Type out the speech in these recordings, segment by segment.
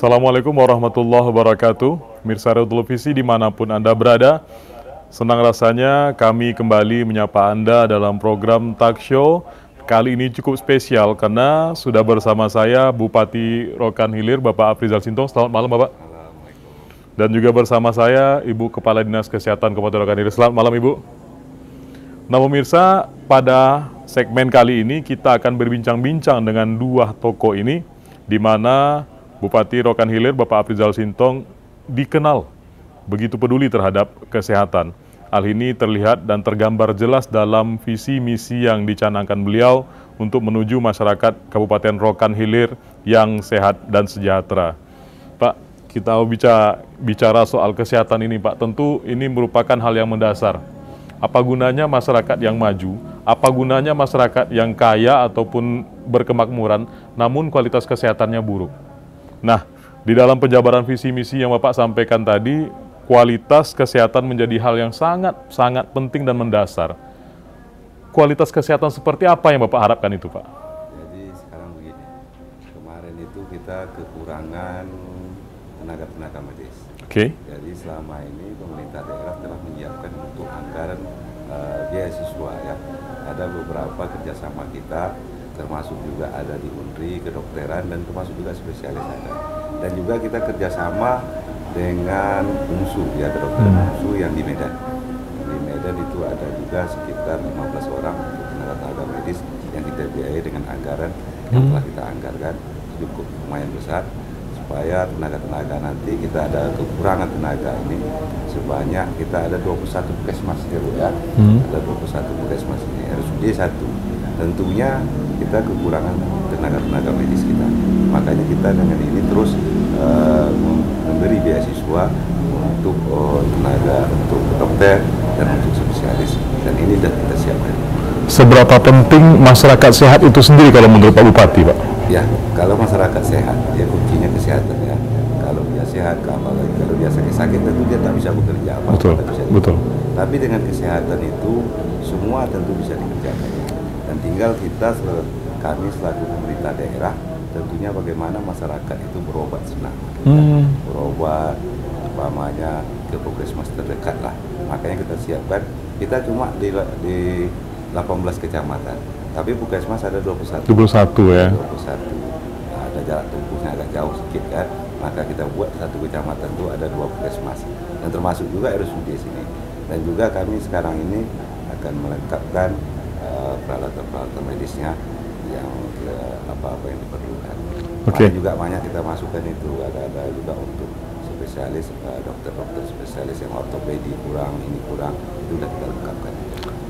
Assalamualaikum warahmatullahi wabarakatuh. Mirsa Televisi dimanapun Anda berada, senang rasanya kami kembali menyapa Anda dalam program Talk Show. Kali ini cukup spesial karena sudah bersama saya Bupati Rokan Hilir, Bapak Afrizal Sintong. Selamat malam, Bapak. Dan juga bersama saya Ibu Kepala Dinas Kesehatan Kabupaten Rokan Hilir. Selamat malam, Ibu. Nah, pemirsa, pada segmen kali ini kita akan berbincang-bincang dengan dua tokoh ini, di mana Bupati Rokan Hilir, Bapak Afrizal Sintong, dikenal begitu peduli terhadap kesehatan. Hal ini terlihat dan tergambar jelas dalam visi misi yang dicanangkan beliau untuk menuju masyarakat Kabupaten Rokan Hilir yang sehat dan sejahtera. Pak, kita bicara soal kesehatan ini, Pak. Tentu ini merupakan hal yang mendasar. Apa gunanya masyarakat yang maju? Apa gunanya masyarakat yang kaya ataupun berkemakmuran, namun kualitas kesehatannya buruk? Nah, di dalam penjabaran visi misi yang Bapak sampaikan tadi, kualitas kesehatan menjadi hal yang sangat penting dan mendasar. Kualitas kesehatan seperti apa yang Bapak harapkan itu, Pak? Jadi sekarang begini, kemarin itu kita kekurangan tenaga medis. Oke. Jadi selama ini pemerintah daerah telah menyiapkan untuk anggaran beasiswa ya. Ada beberapa kerjasama kita, termasuk juga ada di UNRI, kedokteran, dan termasuk juga spesialis ada. Dan juga kita kerjasama dengan UNSU, ya kedokteran UNSU yang di Medan. Di Medan itu ada juga sekitar 15 orang untuk tenaga medis yang kita biayai dengan anggaran yang telah kita anggarkan cukup lumayan besar, supaya tenaga nanti kita ada kekurangan tenaga ini sebanyak kita ada 21 puskesmas ya, ada 21 puskesmas ini RSUD 1. Tentunya kita kekurangan tenaga medis kita, makanya kita dengan ini terus memberi beasiswa untuk tenaga, untuk dokter dan untuk spesialis, dan ini sudah kita siapkan. Seberapa penting masyarakat sehat itu sendiri kalau menurut Pak Bupati, Pak? Ya, kalau masyarakat sehat, ya kuncinya kesehatan ya. Kalau dia sehat, kalau dia sakit tentu dia tak bisa bekerja apa. Betul. Tapi dengan kesehatan itu semua tentu bisa dikerjakan. Dan tinggal kami selaku pemerintah daerah, tentunya bagaimana masyarakat itu berobat senang. Berobat, umpamanya ke puskesmas terdekat lah. Makanya kita siapkan, kita cuma di 18 kecamatan. Tapi puskesmas ada 21 ya. 21. Nah, ada jarak tempuhnya agak jauh sedikit kan. Maka kita buat satu kecamatan itu ada 2 puskesmas. Dan termasuk juga RSUD sini. Dan juga kami sekarang ini akan melengkapkan peralatan medisnya yang apa yang diperlukan. Makanya juga banyak kita masukkan itu, ada juga untuk spesialis, dokter spesialis yang ortopedi kurang, ini kurang, itu sudah kita lengkapkan.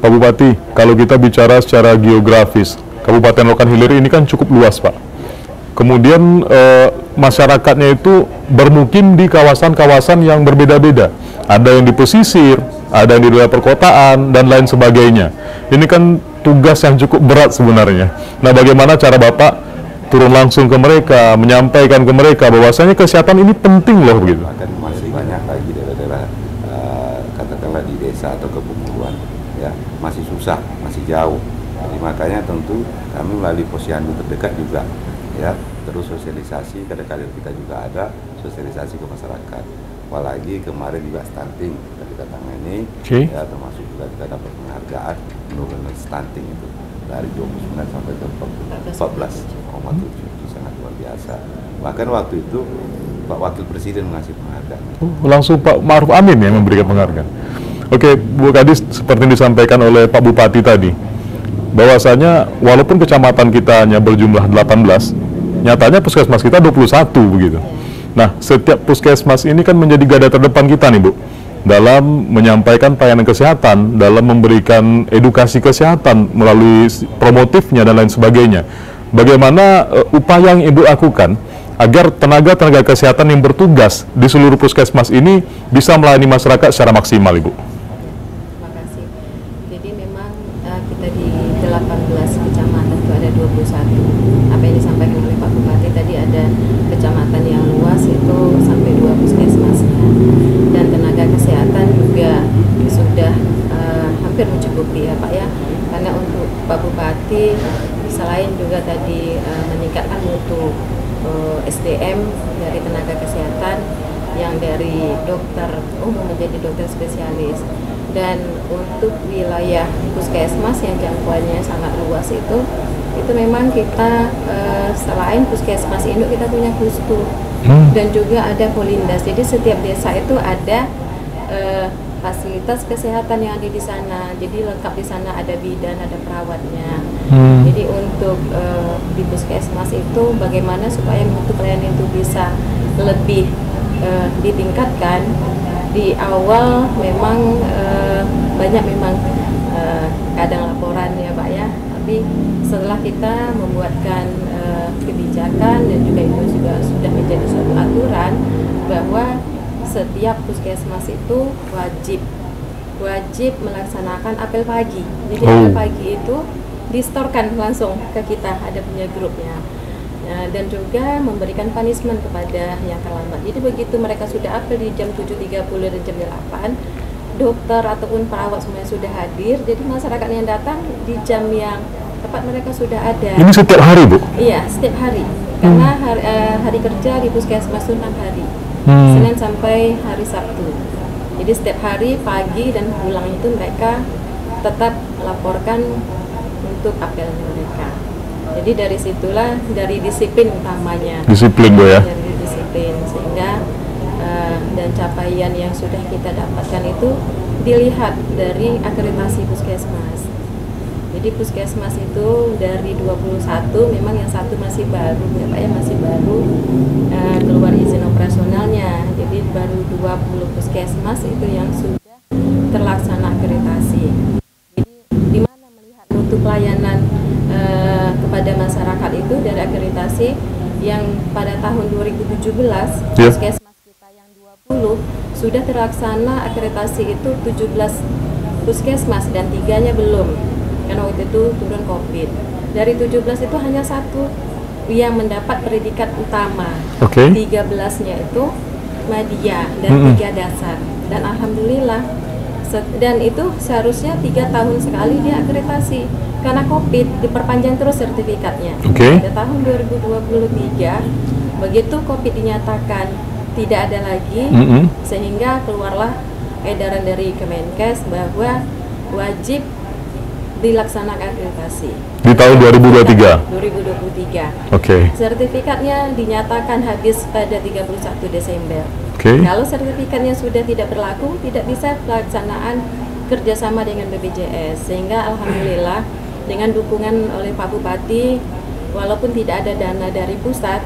Pak Bupati, kalau kita bicara secara geografis, Kabupaten Rokan Hilir ini kan cukup luas, Pak. Kemudian masyarakatnya itu bermukim di kawasan-kawasan yang berbeda-beda. Ada yang di pesisir, ada yang di wilayah perkotaan, dan lain sebagainya. Ini kan tugas yang cukup berat sebenarnya. Nah, bagaimana cara Bapak turun langsung ke mereka, menyampaikan ke mereka bahwasanya kesehatan ini penting loh begitu? Akan masih banyak lagi daerah-daerah katakanlah di desa atau kepulauan ya, masih susah, masih jauh. Jadi makanya tentu kami melalui posyandu terdekat juga ya, terus sosialisasi, kadang-kadang kita juga ada sosialisasi ke masyarakat. Apalagi kemarin juga stunting kita tangani, ya, termasuk juga kita dapat penghargaan penurunan stunting itu dari 29 sampai ke 14,7, itu sangat luar biasa. Bahkan waktu itu Pak Wakil Presiden mengasih penghargaan. Langsung Pak Ma'ruf Amin yang memberikan penghargaan. Oke, Bu Kadis, seperti yang disampaikan oleh Pak Bupati tadi, bahwasanya walaupun kecamatan kita hanya berjumlah 18, nyatanya puskesmas kita 21 begitu. Nah, setiap puskesmas ini kan menjadi garda terdepan kita nih, Bu. dalam menyampaikan pelayanan kesehatan, dalam memberikan edukasi kesehatan melalui promotifnya dan lain sebagainya. Bagaimana upaya yang Ibu lakukan agar tenaga-tenaga kesehatan yang bertugas di seluruh puskesmas ini bisa melayani masyarakat secara maksimal, Ibu? Terima kasih. Jadi memang kita di 18 kecamatan itu ada 21. Apa yang disampaikan oleh Pak Bupati tadi, ada kecamatan yang luas itu sampai 2 puskesmas, dan tenaga kesehatan juga sudah hampir mencukupi ya Pak ya. Karena untuk Pak Bupati selain juga tadi meningkatkan mutu SDM dari tenaga kesehatan yang dari dokter umum menjadi dokter spesialis, dan untuk wilayah puskesmas yang jangkauannya sangat luas itu memang kita selain puskesmas induk kita punya pustu dan juga ada polindas. Jadi setiap desa itu ada fasilitas kesehatan yang ada di sana. Jadi lengkap di sana, ada bidan, ada perawatnya. Jadi untuk di puskesmas itu bagaimana supaya mutu pelayanan itu bisa lebih ditingkatkan. Di awal memang banyak memang kadang laporan ya Pak ya. Tapi setelah kita membuatkan kebijakan dan juga itu juga sudah menjadi suatu aturan bahwa setiap puskesmas itu wajib melaksanakan apel pagi. Jadi apel pagi itu distorkan langsung ke kita, ada punya grupnya. Dan juga memberikan punishment kepada yang terlambat. Jadi begitu mereka sudah apel di jam 7.30 dan jam 8, dokter ataupun perawat semuanya sudah hadir. Jadi masyarakat yang datang di jam yang tepat mereka sudah ada. Ini setiap hari, Bu? Iya, setiap hari. Karena hari kerja di puskesmas itu 6 hari. Senin sampai hari Sabtu. Jadi setiap hari pagi dan pulang itu mereka tetap laporkan untuk apelnya mereka. Jadi dari situlah, dari disiplin utamanya. Disiplin, Bu ya? Dari disiplin, sehingga dan capaian yang sudah kita dapatkan itu dilihat dari akreditasi puskesmas. Jadi puskesmas itu dari 21, memang yang satu masih baru ya Pak ya, masih baru keluar izin operasionalnya. Jadi baru 20 puskesmas itu yang sudah terlaksana akreditasi. Jadi di mana melihat mutu pelayanan kepada masyarakat itu dari akreditasi yang pada tahun 2017 puskesmas kita yang 20 sudah terlaksana akreditasi itu 17 puskesmas dan 3-nya belum. Karena waktu itu turun COVID. Dari 17 itu hanya 1 yang mendapat predikat utama. 13-nya itu media dan 3 dasar. Dan alhamdulillah, dan itu seharusnya 3 tahun sekali dia akreditasi. Karena COVID diperpanjang terus sertifikatnya. Pada tahun 2023, begitu COVID dinyatakan tidak ada lagi, sehingga keluarlah edaran dari Kemenkes bahwa wajib dilaksanakan akreditasi di tahun 2023. Sertifikatnya dinyatakan habis pada 31 Desember. Kalau sertifikatnya sudah tidak berlaku, tidak bisa pelaksanaan kerjasama dengan BPJS. Sehingga alhamdulillah dengan dukungan oleh Pak Bupati, walaupun tidak ada dana dari pusat,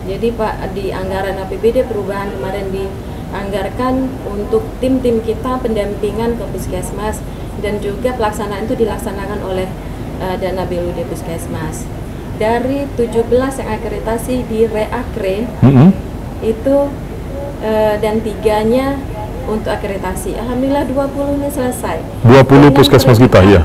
jadi Pak di anggaran APBD perubahan kemarin dianggarkan untuk tim-tim kita pendampingan ke puskesmas. Dan juga pelaksanaan itu dilaksanakan oleh dana BLUD Puskesmas. Dari 17 yang akreditasi di Reakre itu dan 3-nya untuk akreditasi. Alhamdulillah 20-nya selesai. 20 puskesmas kita ya.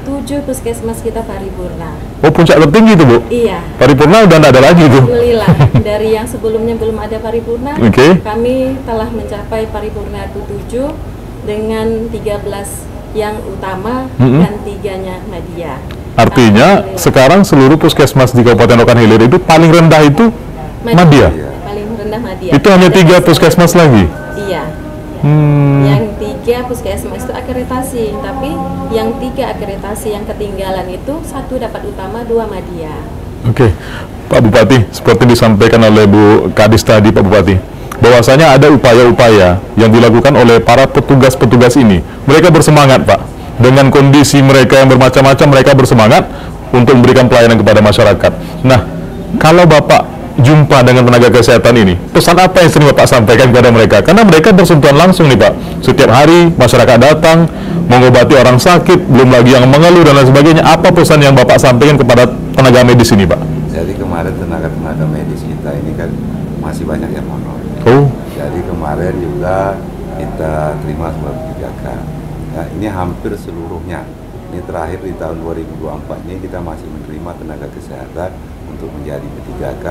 7 puskesmas kita paripurna. Oh, puncak tertinggi itu, Bu? Iya. Paripurna udah nggak ada lagi itu. Alhamdulillah. Dari yang sebelumnya belum ada paripurna, kami telah mencapai paripurna itu 7 dengan 13 yang utama dan 3-nya media. Artinya sekarang seluruh puskesmas di Kabupaten Rokan Hilir itu paling rendah itu media. Paling rendah media. Itu hanya 3 puskesmas lagi. Iya. Yang 3 puskesmas itu akreditasi, tapi yang 3 akreditasi yang ketinggalan itu 1 dapat utama, 2 media. Pak Bupati, seperti disampaikan oleh Bu Kadis tadi, Pak Bupati, bahwasanya ada upaya-upaya yang dilakukan oleh para petugas-petugas ini. Mereka bersemangat, Pak. Dengan kondisi mereka yang bermacam-macam, mereka bersemangat untuk memberikan pelayanan kepada masyarakat. Nah, kalau Bapak jumpa dengan tenaga kesehatan ini, pesan apa yang sering Bapak sampaikan kepada mereka? Karena mereka bersentuhan langsung nih Pak. Setiap hari masyarakat datang mengobati orang sakit, belum lagi yang mengeluh dan lain sebagainya. Apa pesan yang Bapak sampaikan kepada tenaga medis ini Pak? Jadi kemarin tenaga medis kita ini kan masih banyak yang honor. Oh. Jadi kemarin juga kita terima surat 3K. Ya, ini hampir seluruhnya. Ini terakhir di tahun 2024 ini kita masih menerima tenaga kesehatan untuk menjadi P3K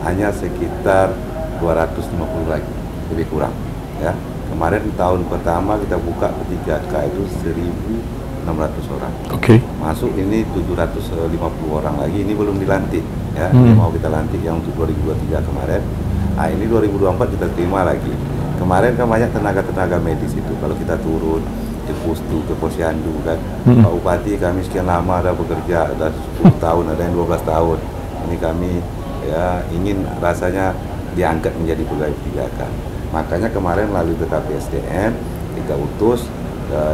hanya sekitar 250 lagi, lebih kurang. Ya, kemarin tahun pertama kita buka P3K itu 1.600 orang. Oke. Masuk ini 750 orang lagi, ini belum dilantik. Ya, ini mau kita lantik yang untuk 2023 kemarin. Nah, ini 2024 kita terima lagi. Kemarin kan banyak tenaga medis itu kalau kita turun ke Pustu, ke Posyandu kan. Pak Bupati kami sekian lama ada bekerja, ada 10 tahun, ada yang 12 tahun. Ini kami ya ingin rasanya diangkat menjadi pegawai 3K. Makanya kemarin melalui BKP SDM kita utus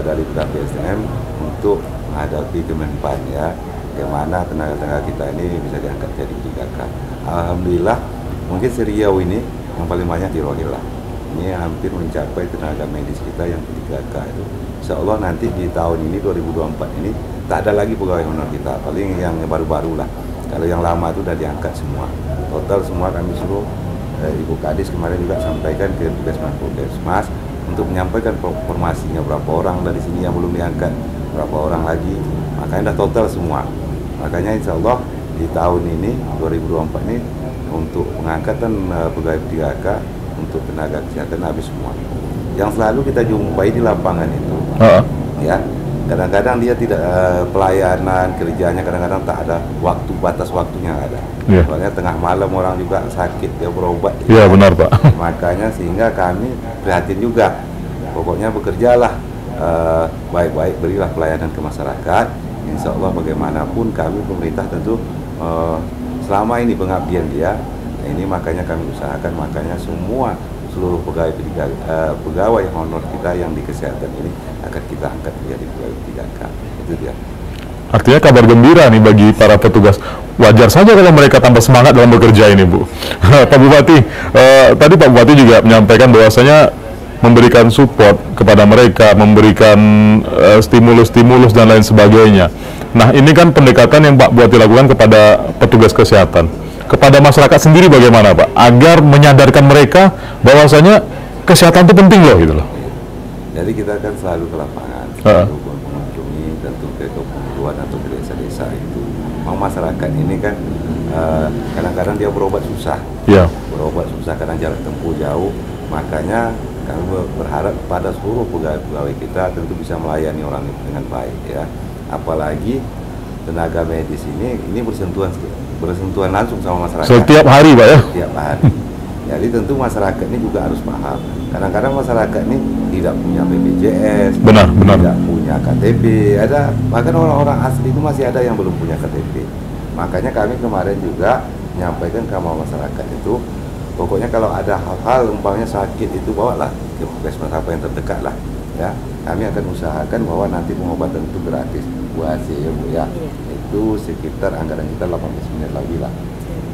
dari BKP SDM untuk menghadapi Kemenpan ya, bagaimana tenaga-tenaga kita ini bisa diangkat jadi 3K. Alhamdulillah mungkin Seriau ini yang paling banyak di Rohil lah. Ini hampir mencapai tenaga medis kita yang 3K itu. Insya Allah nanti di tahun ini 2024 ini tak ada lagi pegawai honor kita, paling yang baru-baru lah. Kalau yang lama itu sudah diangkat semua. Total semua kami suruh Ibu Kadis kemarin juga sampaikan ke Puskesmas untuk menyampaikan informasinya berapa orang dari sini yang belum diangkat, berapa orang lagi. Makanya sudah total semua. Makanya insya Allah di tahun ini 2024 ini untuk pengangkatan pegawai 3K untuk tenaga kesehatan habis semua. Yang selalu kita jumpai di lapangan itu, ya kadang-kadang dia tidak pelayanan kerjanya kadang-kadang tak ada waktu, batas waktunya ada. Soalnya tengah malam orang juga sakit dia berobat. Iya benar Pak. Makanya sehingga kami prihatin juga. Pokoknya bekerjalah baik-baik, berilah pelayanan ke masyarakat. Insya Allah bagaimanapun kami pemerintah tentu selama ini pengabdian dia. Ini makanya kami usahakan, makanya seluruh pegawai honor kita yang di kesehatan ini akan kita angkat menjadi pegawai 3K. Itu dia. Artinya kabar gembira nih bagi para petugas. Wajar saja kalau mereka tambah semangat dalam bekerja ini, Bu. Pak Bupati, tadi Pak Bupati juga menyampaikan bahwasanya memberikan support kepada mereka, memberikan stimulus-stimulus dan lain sebagainya. Nah, ini kan pendekatan yang Pak Bupati lakukan kepada petugas kesehatan. Kepada masyarakat sendiri bagaimana Pak? Agar menyadarkan mereka bahwasanya kesehatan itu penting loh gitu loh. Jadi kita kan selalu ke lapangan, selalu mengunjungi tentu ke kebutuhan atau ke desa-desa itu. Mau masyarakat ini kan kadang-kadang dia berobat susah. Iya. Berobat susah, kadang jarak tempuh jauh. Makanya kami berharap pada seluruh pegawai kita tentu bisa melayani orang dengan baik ya. Apalagi tenaga medis ini bersentuhan langsung sama masyarakat. Setiap hari Pak ya? Setiap hari. Jadi tentu masyarakat ini juga harus paham. Kadang-kadang masyarakat ini tidak punya BPJS, tidak punya KTP, bahkan orang-orang asli itu masih ada yang belum punya KTP. Makanya kami kemarin juga menyampaikan ke masyarakat itu, pokoknya kalau ada hal-hal umpamanya sakit itu bawalah ke puskesmas apa yang terdekat lah. Ya, kami akan usahakan bahwa nanti pengobatan itu gratis buat ya Bu ya. Itu sekitar anggaran kita 18 miliar lagi lah.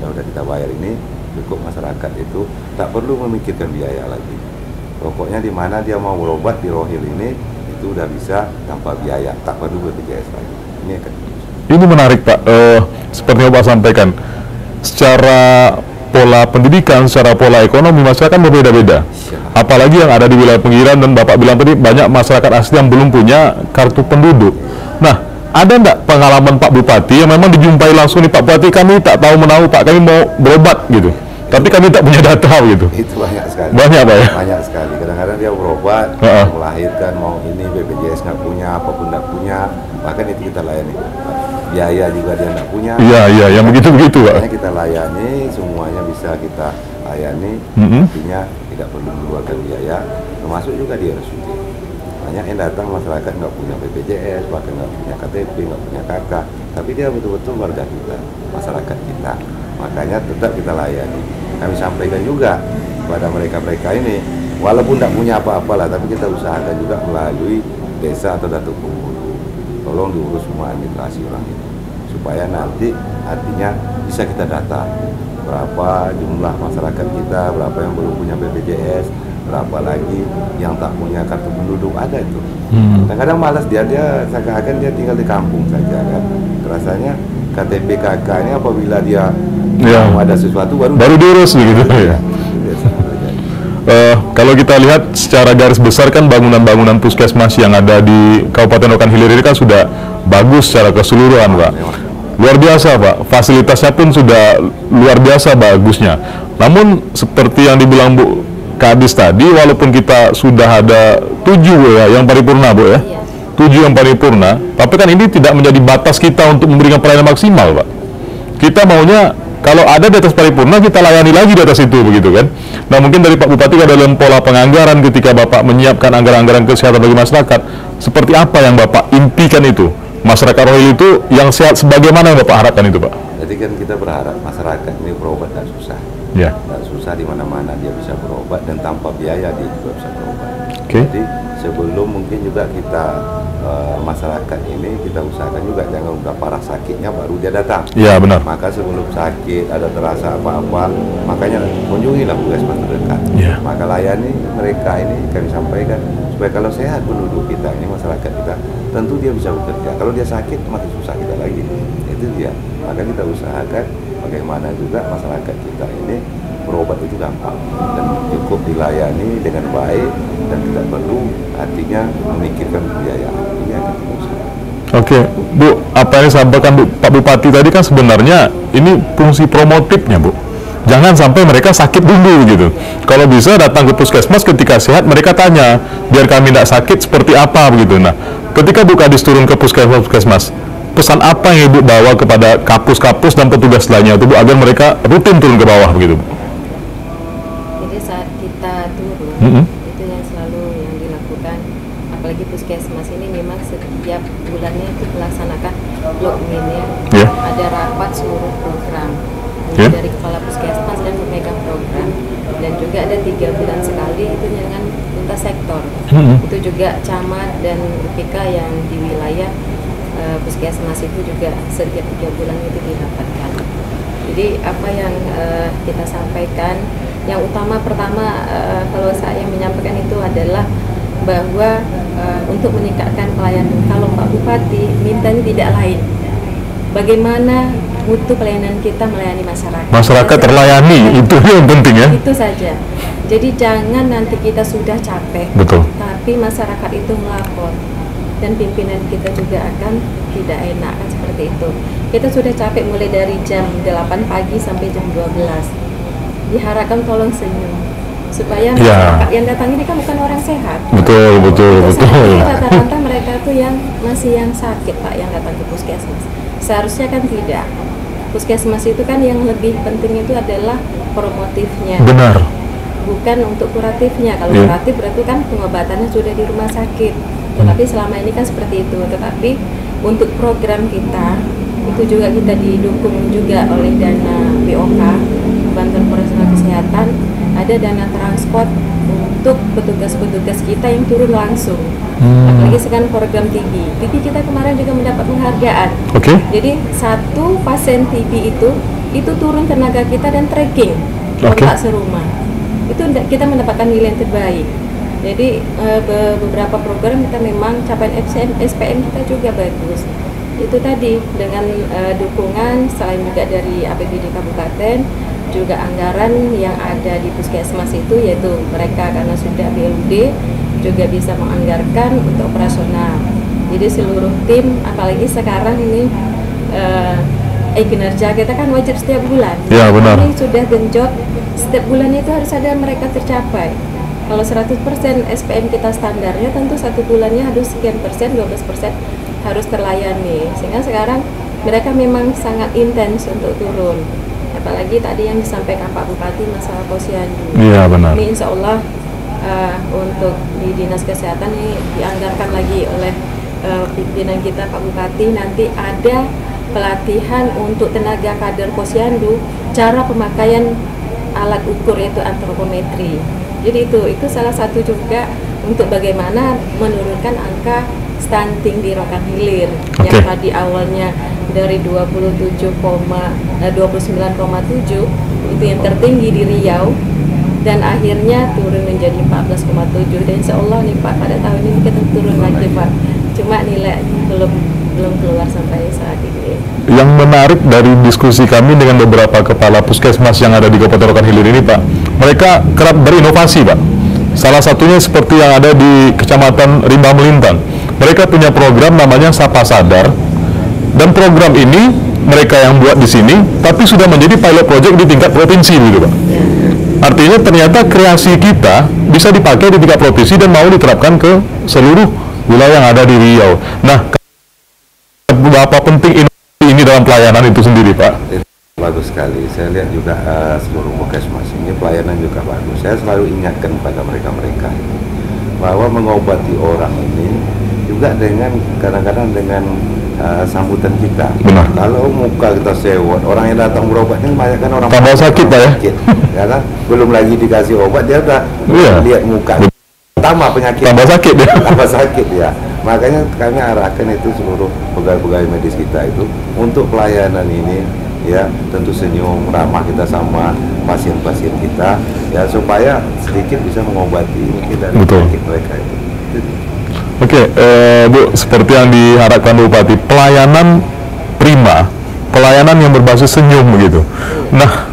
Udah kita bayar ini cukup, masyarakat itu tak perlu memikirkan biaya lagi. Pokoknya di mana dia mau berobat di Rohil ini itu udah bisa tanpa biaya, tak perlu BPJS lagi. Ini akan. Ini menarik Pak. Seperti yang Pak sampaikan, secara pola pendidikan, secara pola ekonomi masyarakat berbeda-beda. Apalagi yang ada di wilayah pinggiran dan Bapak bilang tadi banyak masyarakat asli yang belum punya kartu penduduk. Nah, ada enggak pengalaman Pak Bupati yang memang dijumpai langsung nih Pak Bupati, kami tak tahu menahu Pak, kami mau berobat gitu, tapi kami tak punya data gitu? Itu banyak sekali. Banyak Pak ya? Banyak sekali. Kadang-kadang dia berobat, melahirkan, mau ini BPJS nggak punya, apapun nggak punya, bahkan itu kita layani. Biaya juga dia nggak punya. Iya, yang begitu-begitu Pak. Makanya kita layani, semuanya bisa kita layani, artinya tidak perlu mengeluarkan biaya, termasuk juga di RSUD. Banyak yang datang masyarakat nggak punya BPJS, bahkan nggak punya KTP, nggak punya KK, tapi dia betul-betul warga kita, masyarakat kita. Makanya tetap kita layani. Kami sampaikan juga kepada mereka-mereka ini, walaupun tidak punya apa-apa lah, tapi kita usahakan juga melalui desa atau datuk penghulu. Tolong diurus semua administrasi orang itu, supaya nanti artinya bisa kita data berapa jumlah masyarakat kita, berapa yang belum punya BPJS, berapa lagi yang tak punya kartu penduduk, ada itu. Kadang-kadang malas dia seakan-akan dia tinggal di kampung saja kan. Rasanya KTP KK ini apabila dia mau ada sesuatu baru diurus begitu ya. Kalau kita lihat secara garis besar kan bangunan-bangunan puskesmas yang ada di Kabupaten Rokan Hilir ini kan sudah bagus secara keseluruhan, Pak. Luar biasa, Pak. Fasilitasnya pun sudah luar biasa bagusnya. Namun seperti yang dibilang Bu Kadis tadi, walaupun kita sudah ada 7 Bu, ya, yang paripurna Bu ya, 7 yang paripurna, tapi kan ini tidak menjadi batas kita untuk memberikan pelayanan maksimal, Pak. Kita maunya kalau ada di atas paripurna kita layani lagi di atas itu, begitu kan. Nah, mungkin dari Pak Bupati ada dalam pola penganggaran ketika Bapak menyiapkan anggaran-anggaran kesehatan bagi masyarakat, seperti apa yang Bapak impikan itu? Masyarakat Rohil itu yang sehat sebagaimana yang Bapak harapkan itu, Pak? Jadi kan kita berharap masyarakat ini berobat tidak susah. Ya. Tidak susah di mana-mana dia bisa berobat dan tanpa biaya dia juga bisa berobat. Okay. Jadi sebelum mungkin juga kita masyarakat ini kita usahakan juga jangan udah parah sakitnya baru dia datang. Iya benar. Maka sebelum sakit ada terasa apa-apa, makanya kunjungilah puskesmas terdekat. Yeah. Maka layani mereka ini kami sampaikan supaya kalau sehat penduduk kita ini masyarakat kita tentu dia bisa bekerja. Kalau dia sakit makin susah kita lagi. Itu dia. Maka kita usahakan bagaimana juga masyarakat kita ini berobat itu gampang dan cukup dilayani dengan baik dan tidak perlu artinya memikirkan biaya. Ini akan berusaha. Oke, Bu, apa yang disampaikan Pak Bupati tadi kan sebenarnya ini fungsi promotifnya, Bu. Jangan sampai mereka sakit dulu gitu. Kalau bisa datang ke puskesmas ketika sehat, mereka tanya, biar kami tidak sakit seperti apa begitu. Nah, ketika Bu Kadis turun ke puskesmas, pesan apa yang Ibu bawa kepada kapus-kapus dan petugas lainnya itu, Bu, agar mereka rutin turun ke bawah begitu, Bu? Jadi saat kita turun, itu yang selalu yang dilakukan, apalagi puskesmas ini memang setiap bulannya itu melaksanakan login ya. Yeah. Ada rapat seluruh program dari kepala puskesmas dan pemegang program, dan juga ada 3 bulan sekali itu dengan lintas sektor. Itu juga camat dan UPK yang di wilayah puskesmas itu juga setiap 3 bulan itu didapatkan. Jadi apa yang kita sampaikan, yang utama pertama kalau saya menyampaikan itu adalah bahwa untuk meningkatkan pelayanan, kalau Pak Bupati mintanya tidak lain, bagaimana mutu pelayanan kita melayani masyarakat. Masyarakat terlayani, itu yang penting ya. Itu saja. Jadi jangan nanti kita sudah capek, betul, tapi masyarakat itu melapor dan pimpinan kita juga akan tidak enak kan seperti itu. Kita sudah capek mulai dari jam 8 pagi sampai jam 12. Diharapkan tolong senyum supaya masyarakat yang datang ini kan bukan orang sehat. Betul. Rata-rata mereka tuh yang masih yang sakit, Pak, yang datang ke puskesmas. Seharusnya kan tidak. Puskesmas itu kan yang lebih penting itu adalah promotifnya. Benar. Bukan untuk kuratifnya. Kalau kuratif berarti kan pengobatannya sudah di rumah sakit. Tetapi selama ini kan seperti itu. Tetapi untuk program kita itu juga kita didukung juga oleh dana BOK, Bantuan Operasional Kesehatan, ada dana transport untuk petugas-petugas kita yang turun langsung. Apalagi sekarang program TB kita kemarin juga mendapat penghargaan. Jadi satu pasien TB itu turun tenaga kita dan tracking kontak serumah. Itu kita mendapatkan nilai yang terbaik. Jadi beberapa program kita memang capaian SPM kita juga bagus. Itu tadi dengan dukungan selain juga dari APBD Kabupaten, juga anggaran yang ada di puskesmas itu, yaitu mereka karena sudah BLUD juga bisa menganggarkan untuk operasional. Jadi seluruh tim, apalagi sekarang ini kinerja kita kan wajib setiap bulan. Ya, benar. Ini sudah genjot, setiap bulan itu harus ada mereka tercapai. Kalau 100% SPM kita standarnya, tentu satu bulannya harus sekian persen, 12% harus terlayani. Sehingga sekarang mereka memang sangat intens untuk turun. Apalagi tadi yang disampaikan Pak Bupati masalah posyandu. Iya, benar. Ini insya Allah untuk di Dinas Kesehatan ini dianggarkan lagi oleh pimpinan kita Pak Bupati, nanti ada pelatihan untuk tenaga kader posyandu, cara pemakaian alat ukur yaitu antropometri. Jadi itu salah satu juga untuk bagaimana menurunkan angka stunting di Rokan Hilir yang tadi awalnya dari 29,7 itu yang tertinggi di Riau, dan akhirnya turun menjadi 14,7, dan insya Allah nih Pak pada tahun ini kita turun lagi Pak, cuma nilai belum keluar sampai saat ini. Yang menarik dari diskusi kami dengan beberapa kepala puskesmas yang ada di Kabupaten Rokan Hilir ini Pak, mereka kerap berinovasi Pak. Salah satunya seperti yang ada di Kecamatan Rimba Melintang. Mereka punya program namanya Sapa Sadar, dan program ini mereka yang buat di sini, tapi sudah menjadi pilot project di tingkat provinsi gitu Pak. Artinya ternyata kreasi kita bisa dipakai di tingkat provinsi dan mau diterapkan ke seluruh wilayah yang ada di Riau. Nah, berapa penting ini dalam pelayanan itu sendiri Pak? Bagus sekali, saya lihat juga seluruh puskesmas ini pelayanan juga bagus. Saya selalu ingatkan pada mereka-mereka bahwa mengobati orang ini juga dengan kadang-kadang dengan sambutan kita. Benar. Kalau muka kita sewot, orang yang datang berobat ini banyak kan orang tambah sakit Pak ya? Ya kan? Belum lagi dikasih obat dia udah lihat muka tambah penyakit, tambah sakit ya? Tambah sakit ya. Makanya kami arahkan itu seluruh pegawai-pegawai medis kita itu untuk pelayanan ini ya, tentu senyum ramah kita sama pasien-pasien kita ya, supaya sedikit bisa mengobati mungkin dari penyakit mereka itu. Oke, Bu, seperti yang diharapkan Bupati, pelayanan prima, pelayanan yang berbasis senyum begitu. Nah,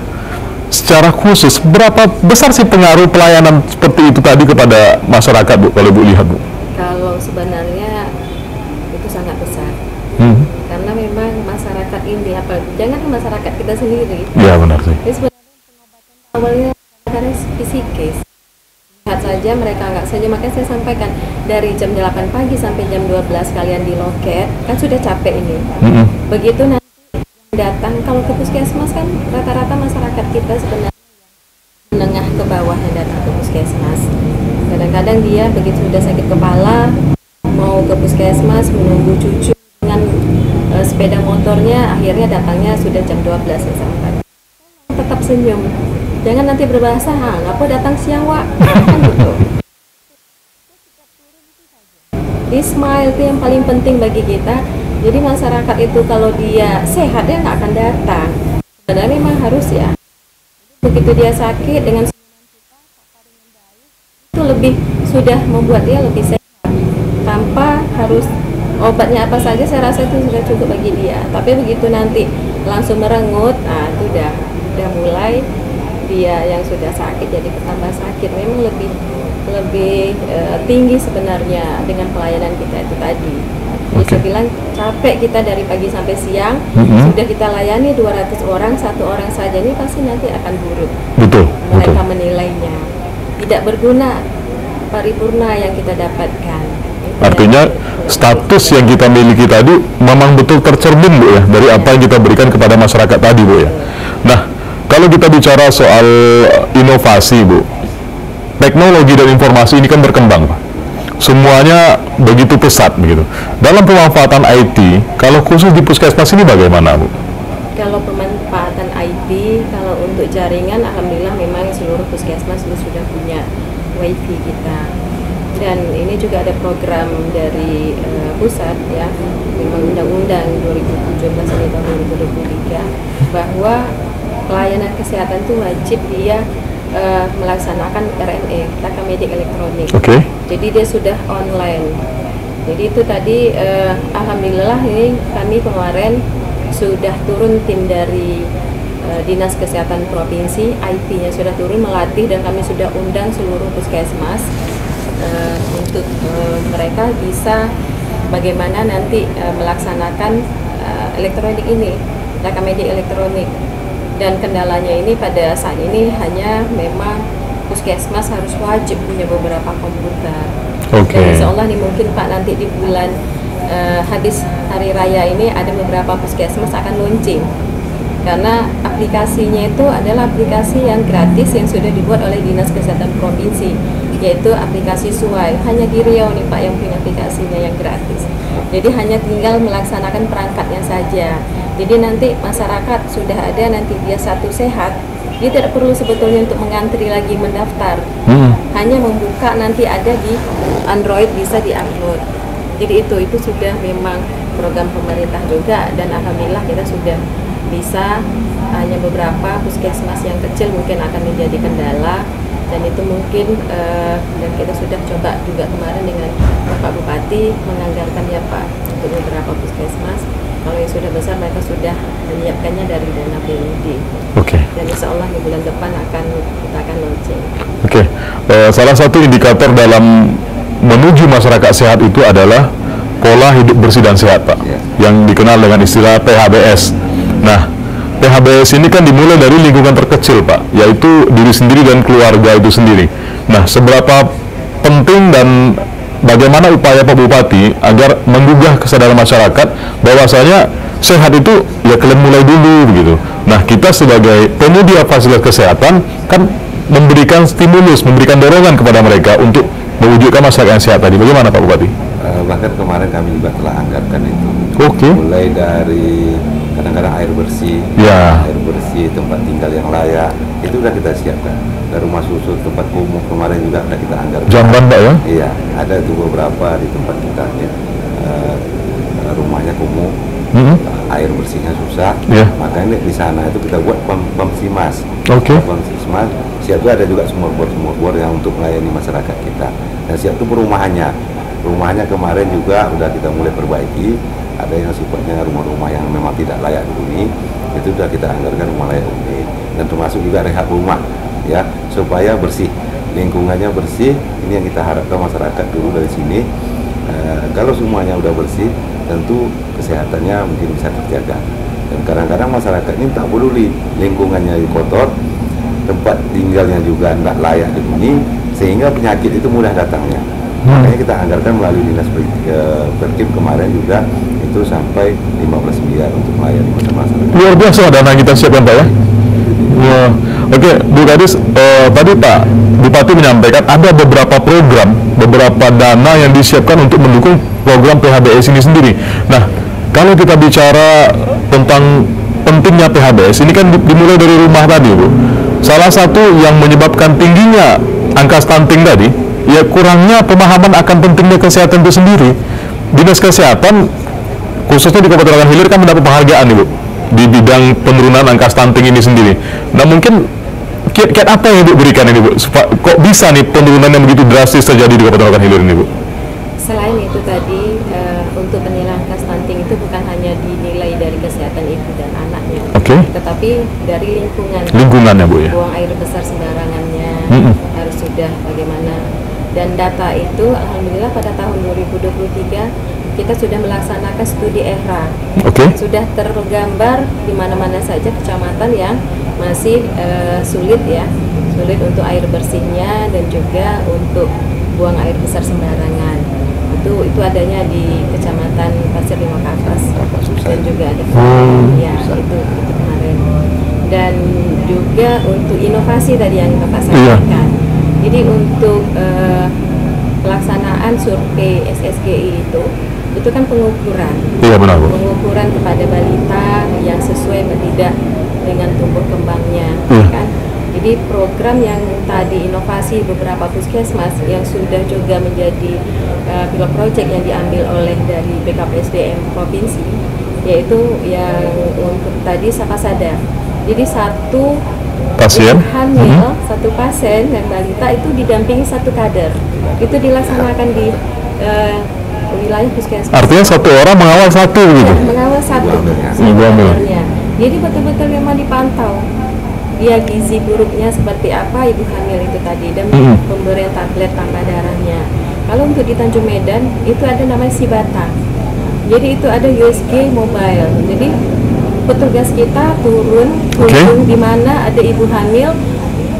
secara khusus, berapa besar sih pengaruh pelayanan seperti itu tadi kepada masyarakat, Bu, kalau Bu lihat, Bu? Kalau sebenarnya itu sangat besar, karena memang masyarakat ini, jangan masyarakat kita sendiri. Ya, benar sih. Ini sebenarnya pengobatan awalnya karena psikis. Lihat saja mereka nggak saja, makanya saya sampaikan dari jam 8 pagi sampai jam 12 kalian di loket kan sudah capek ini. Begitu nanti yang datang, kalau ke puskesmas kan rata-rata masyarakat kita sebenarnya menengah ke bawah yang datang ke puskesmas. Kadang-kadang dia begitu sudah sakit kepala mau ke puskesmas menunggu cucu dengan sepeda motornya, akhirnya datangnya sudah jam 12 sampai. Tetap senyum. Jangan nanti berbahasa, ngapa datang siang Wak? Kan gitu. Di smile itu yang paling penting bagi kita. Jadi masyarakat itu kalau dia sehat dia nggak akan datang. Sebenarnya memang harus ya. Begitu dia sakit dengan senyuman kita, sapa dengan baik, itu lebih sudah membuat dia lebih sehat. Tanpa harus obatnya apa saja, saya rasa itu sudah cukup bagi dia. Tapi begitu nanti langsung merengut, nah itu udah mulai dia yang sudah sakit jadi bertambah sakit. Memang lebih tinggi sebenarnya dengan pelayanan kita itu tadi. Jadi saya bilang capek kita dari pagi sampai siang, sudah kita layani 200 orang, 1 orang saja ini pasti nanti akan buruk. Betul. Mereka menilainya tidak berguna paripurna yang kita dapatkan. Artinya status yang kita miliki tadi memang betul tercermin Bu ya dari apa yang kita berikan kepada masyarakat tadi Bu ya. Nah, kalau kita bicara soal inovasi Bu, teknologi dan informasi ini kan berkembang Pak. Semuanya begitu pesat begitu. Dalam pemanfaatan IT, kalau khusus di puskesmas ini bagaimana Bu? Kalau pemanfaatan IT, kalau untuk jaringan, alhamdulillah memang seluruh puskesmas sudah punya WiFi kita. Dan ini juga ada program dari pusat ya, memang Undang-Undang 2017 ini tahun 2023 bahwa pelayanan kesehatan itu wajib dia melaksanakan RME, rekamedik elektronik. Jadi dia sudah online. Jadi itu tadi alhamdulillah ini kami kemarin sudah turun tim dari Dinas Kesehatan Provinsi, IT-nya sudah turun melatih, dan kami sudah undang seluruh puskesmas untuk mereka bisa bagaimana nanti melaksanakan elektronik ini, rekamedik elektronik. Dan kendalanya ini pada saat ini hanya memang puskesmas harus wajib punya beberapa komputer. Dan insya Allah nih mungkin Pak nanti di bulan habis hari raya ini ada beberapa puskesmas akan launching, karena aplikasinya itu adalah aplikasi yang gratis yang sudah dibuat oleh Dinas Kesehatan Provinsi, yaitu aplikasi Suai. Hanya di Riau nih Pak yang punya aplikasinya yang gratis. Jadi hanya tinggal melaksanakan perangkatnya saja. Jadi nanti masyarakat sudah ada, nanti dia satu sehat, dia tidak perlu sebetulnya untuk mengantri lagi mendaftar. Hanya membuka, nanti ada di Android, bisa di-upload. Jadi itu sudah memang program pemerintah juga, dan alhamdulillah kita sudah bisa hanya beberapa puskesmas yang kecil mungkin akan menjadi kendala, dan itu mungkin dan kita sudah coba juga kemarin dengan Bapak Bupati menganggarkan ya Pak untuk beberapa puskesmas. Kalau yang sudah besar mereka sudah menyiapkannya dari dana BUD. Dan insya Allah di bulan depan kita akan launching. Salah satu indikator dalam menuju masyarakat sehat itu adalah pola hidup bersih dan sehat, Pak, yang dikenal dengan istilah PHBS. Nah, PHBS ini kan dimulai dari lingkungan terkecil, Pak, yaitu diri sendiri dan keluarga itu sendiri. Nah, seberapa penting dan bagaimana upaya Pak Bupati agar menggugah kesadaran masyarakat bahwasanya sehat itu ya kalian mulai dulu begitu. Nah, kita sebagai penyedia fasilitas kesehatan kan memberikan stimulus, memberikan dorongan kepada mereka untuk mewujudkan masyarakat yang sehat tadi. Bagaimana Pak Bupati? Bahkan kemarin kami juga telah anggarkan itu. Mulai dari kadang-kadang air bersih, tempat tinggal yang layak, itu sudah kita siapkan. Dari rumah susu, tempat kumuh kemarin juga sudah kita anggarkan. Jamban, Pak, ya? Iya, ada itu beberapa di tempat kita ya. Rumahnya kumuh, air bersihnya susah, makanya di sana itu kita buat pam simas. Pam simas, siap itu ada juga sumur-bor yang untuk melayani masyarakat kita. Dan siap itu perumahannya kemarin juga udah kita mulai perbaiki. Ada yang sifatnya rumah-rumah yang memang tidak layak dihuni, itu sudah kita anggarkan rumah layak huni, dan termasuk juga rehab rumah ya, supaya bersih, lingkungannya bersih. Ini yang kita harapkan masyarakat dulu dari sini. Kalau semuanya udah bersih, tentu kesehatannya mungkin bisa terjaga. Dan kadang-kadang masyarakat ini tak peduli lingkungannya kotor, tempat tinggalnya juga tidak layak dihuni, sehingga penyakit itu mudah datangnya. Makanya kita anggarkan melalui Dinas Perkim kemarin juga itu sampai 15 miliar untuk melayani masyarakat. Luar biasa dana kita siapkan, Pak, ya? Bu Kadis, tadi Pak Bupati menyampaikan ada beberapa program, beberapa dana yang disiapkan untuk mendukung program PHBS ini sendiri. Nah, kalau kita bicara tentang pentingnya PHBS, ini kan dimulai dari rumah tadi, Bu. Salah satu yang menyebabkan tingginya angka stunting tadi, ya kurangnya pemahaman akan pentingnya kesehatan itu sendiri. Dinas Kesehatan, khususnya di Kabupaten Rokan Hilir, kan mendapat penghargaan, Ibu, di bidang penurunan angka stunting ini sendiri. Nah, mungkin kiat-kiat apa yang Ibu berikan ini, Bu? Kok bisa nih penurunan yang begitu drastis terjadi di Kabupaten Rokan Hilir ini, Bu? Selain itu tadi, untuk penilaian angka stunting itu bukan hanya dinilai dari kesehatan ibu dan anaknya, tetapi dari lingkungannya, Bu, ya. Buang air besar sembarangannya harus sudah bagaimana. Dan data itu, alhamdulillah pada tahun 2023 kita sudah melaksanakan studi EHRA. Sudah tergambar di mana-mana saja kecamatan yang masih sulit untuk air bersihnya dan juga untuk buang air besar sembarangan. Itu adanya di Kecamatan Pasir Lima Kapas dan juga ada itu kemarin. Dan juga untuk inovasi tadi yang Bapak sampaikan. Jadi untuk pelaksanaan survei SSGI itu kan pengukuran. Pengukuran kepada balita yang sesuai atau tidak dengan tumbuh kembangnya, kan. Jadi program yang tadi inovasi beberapa puskesmas yang sudah juga menjadi pilot project yang diambil oleh dari BKPSDM provinsi, yaitu yang untuk tadi Sapasada. Jadi satu pasien hamil, satu pasien dan balita itu didampingi satu kader. Itu dilaksanakan di wilayah puskesmas. Artinya satu orang mengawal satu gitu. Mengawal satu. Jadi betul-betul memang dipantau dia gizi buruknya seperti apa ibu hamil itu tadi, dan pemberian tablet tambah darahnya. Kalau untuk di Tanjung Medan itu ada namanya Sibata. Jadi itu ada USG mobile. Jadi petugas kita turun di mana ada ibu hamil,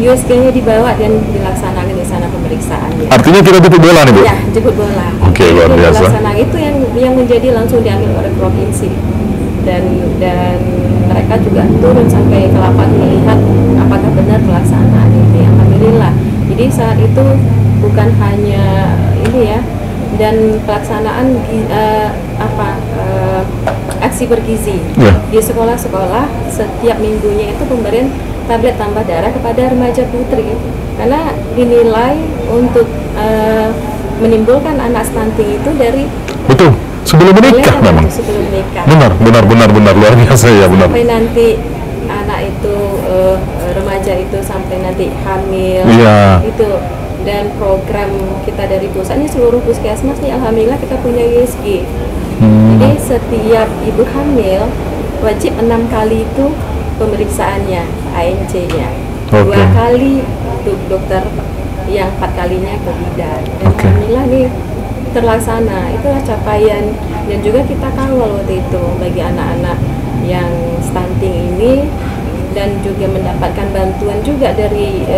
USG-nya dibawa dan dilaksanakan di sana pemeriksaan. Artinya kita jemput bola nih, Bu? Ya, jemput bola. Luar biasa. Itu yang menjadi langsung diambil oleh provinsi. Dan mereka juga turun sampai ke lapangan melihat apakah benar pelaksanaan ini. Alhamdulillah. Jadi saat itu bukan hanya ini ya, dan pelaksanaan aksi bergizi di sekolah-sekolah setiap minggunya itu pemberian tablet tambah darah kepada remaja putri, karena dinilai untuk menimbulkan anak stunting itu dari sebelum menikah memang. Sebelum menikah. Benar luar biasa ya, benar. Sampai nanti anak anak itu remaja itu sampai nanti hamil itu. Dan program kita dari pusat ini seluruh puskesmas nih alhamdulillah kita punya USG. Jadi setiap ibu hamil wajib 6 kali itu pemeriksaannya ANC-nya, 2 kali untuk dokter, yang 4 kalinya ke bidan. Dan alhamdulillah nih terlaksana, itulah capaian. Dan juga kita kawal waktu itu bagi anak-anak yang stunting ini, dan juga mendapatkan bantuan juga dari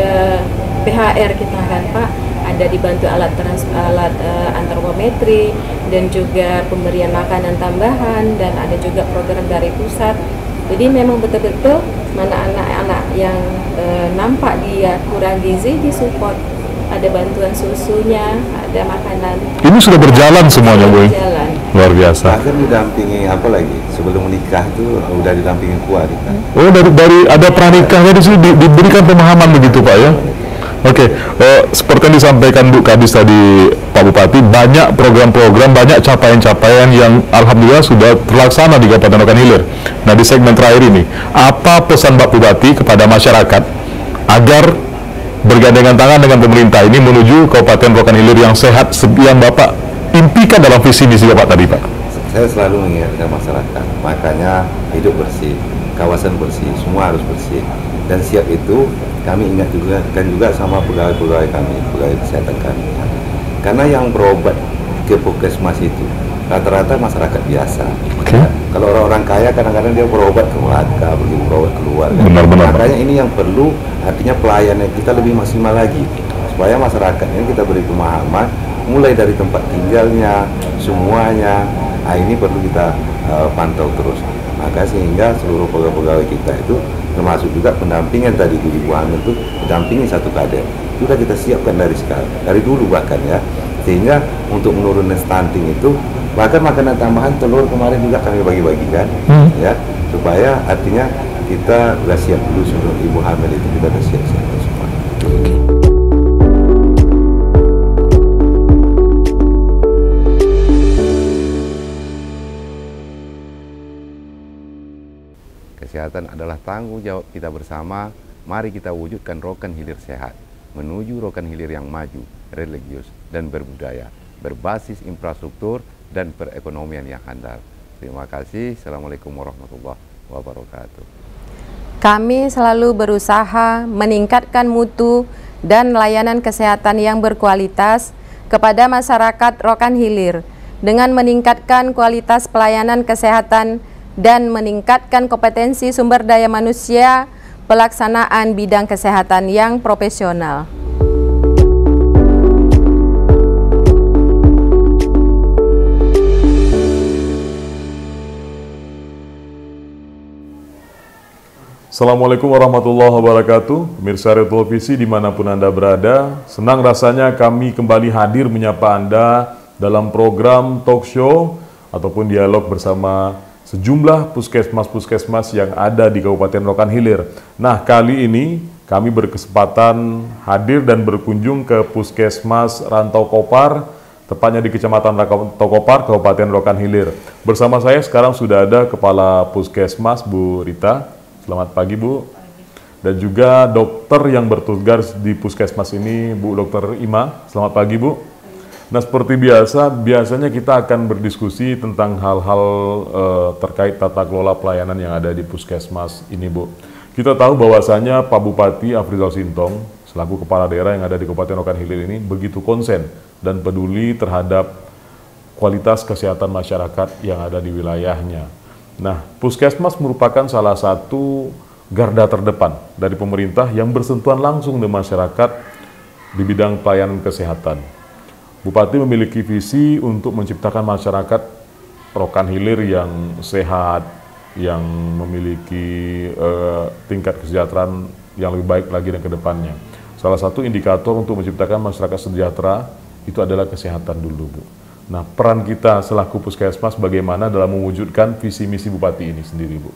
PHR kita kan Pak, ada dibantu alat antropometri dan juga pemberian makanan tambahan, dan ada juga program dari pusat. Jadi memang betul-betul mana anak-anak yang nampak dia kurang gizi disupport, ada bantuan susunya, ada makanan. Ini sudah berjalan semuanya Bu. Luar biasa. Bahkan didampingi apa lagi sebelum menikah itu udah didampingi keluarga. Oh dari ada pranikahnya di sini diberikan pemahaman begitu Pak ya. Oke, seperti yang disampaikan Bu Kadis tadi Pak Bupati, banyak program-program, banyak capaian-capaian yang alhamdulillah sudah terlaksana di Kabupaten Rokan Hilir. Nah di segmen terakhir ini, apa pesan Pak Bupati kepada masyarakat agar bergandengan tangan dengan pemerintah ini menuju Kabupaten Rokan Hilir yang sehat, yang Bapak impikan dalam visi misi Bapak tadi Pak? Saya selalu mengingatkan masyarakat, makanya hidup bersih, kawasan bersih, semua harus bersih. Dan siap itu kami ingat juga sama pegawai-pegawai kami, pegawai kesehatan kami. Karena yang berobat ke puskesmas itu rata-rata masyarakat biasa. Kalau orang-orang kaya kadang-kadang dia berobat ke Melaka, pergi berobat keluar. Benar-benar. Makanya ini yang perlu, artinya pelayanan kita lebih maksimal lagi, supaya masyarakat ini kita beri pemahaman, mulai dari tempat tinggalnya, semuanya. Nah, ini perlu kita pantau terus. Maka sehingga seluruh pegawai-pegawai kita itu, termasuk juga pendampingan tadi di ibu hamil itu mendampingi 1 kader, sudah kita siapkan dari sekarang, dari dulu bahkan ya, sehingga untuk menurunkan stunting itu, bahkan makanan tambahan telur kemarin juga kami bagi-bagikan, ya, supaya artinya kita sudah siap dulu sebelum ibu hamil itu kita sudah siap-siap semua. Kesehatan adalah tanggung jawab kita bersama. Mari kita wujudkan Rokan Hilir sehat, menuju Rokan Hilir yang maju, religius, dan berbudaya, berbasis infrastruktur dan perekonomian yang handal. Terima kasih. Assalamualaikum warahmatullahi wabarakatuh. Kami selalu berusaha meningkatkan mutu dan layanan kesehatan yang berkualitas kepada masyarakat Rokan Hilir dengan meningkatkan kualitas pelayanan kesehatan dan meningkatkan kompetensi sumber daya manusia pelaksanaan bidang kesehatan yang profesional. Assalamualaikum warahmatullahi wabarakatuh. Pemirsa Radio Televisi dimanapun Anda berada, senang rasanya kami kembali hadir menyapa Anda dalam program talk show ataupun dialog bersama sejumlah puskesmas-puskesmas yang ada di Kabupaten Rokan Hilir. Nah, kali ini kami berkesempatan hadir dan berkunjung ke Puskesmas Rantau Kopar, tepatnya di Kecamatan Rantau Kopar, Kabupaten Rokan Hilir. Bersama saya sekarang sudah ada Kepala Puskesmas, Bu Rita. Selamat pagi, Bu. Dan juga dokter yang bertugas di Puskesmas ini, Bu Dr. Ima. Selamat pagi, Bu. Nah, seperti biasanya kita akan berdiskusi tentang hal-hal terkait tata kelola pelayanan yang ada di Puskesmas ini, Bu. Kita tahu bahwasanya Pak Bupati Afrizal Sintong, selaku Kepala Daerah yang ada di Kabupaten Rokan Hilir ini, begitu konsen dan peduli terhadap kualitas kesehatan masyarakat yang ada di wilayahnya. Nah, Puskesmas merupakan salah satu garda terdepan dari pemerintah yang bersentuhan langsung dengan masyarakat di bidang pelayanan kesehatan. Bupati memiliki visi untuk menciptakan masyarakat Rokan Hilir yang sehat, yang memiliki tingkat kesejahteraan yang lebih baik lagi dan ke depannya. Salah satu indikator untuk menciptakan masyarakat sejahtera itu adalah kesehatan dulu, Bu. Nah, peran kita selaku Puskesmas bagaimana dalam mewujudkan visi misi Bupati ini sendiri, Bu?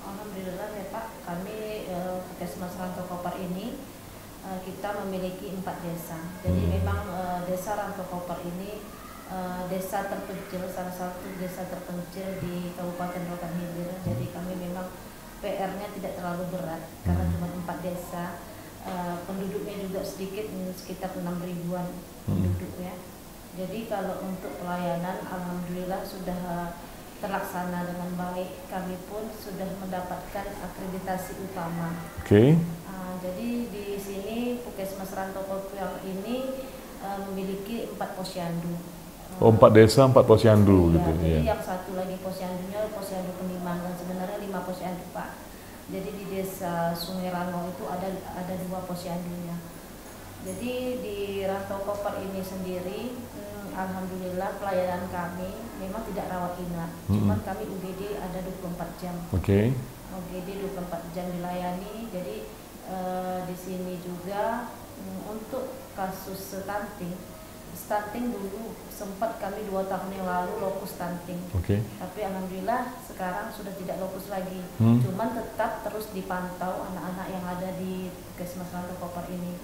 Alhamdulillah ya Pak, kami Puskesmas Rantau Kopar ini kita memiliki 4 desa. Jadi memang desa Rantau Kopar ini desa terpencil, salah satu desa terpencil di Kabupaten Rokan Hilir. Jadi kami memang PR-nya tidak terlalu berat karena cuma 4 desa. Penduduknya juga sedikit, sekitar 6 ribuan penduduk ya. Jadi kalau untuk pelayanan alhamdulillah sudah terlaksana dengan baik. Kami pun sudah mendapatkan akreditasi utama. Oke. Jadi di sini Puskesmas Rantokopar ini memiliki 4 posyandu. 4 desa, 4 posyandu Iya, gitu jadi ya. yang satu lagi posyandunya posyandu Penimbangan, sebenarnya 5 posyandu Pak. Jadi di desa Sungai Rango itu ada 2 posyandunya. Jadi di Rantokopar ini sendiri, alhamdulillah pelayanan kami memang tidak rawat inap. Cuman kami UGD ada 24 jam. Oke. UGD 24 jam dilayani. Jadi di sini juga untuk kasus stunting dulu sempat kami 2 tahun yang lalu lokus stunting. Oke. Tapi alhamdulillah sekarang sudah tidak lokus lagi. Cuman tetap terus dipantau anak-anak yang ada di Puskesmas Rantokopar ini.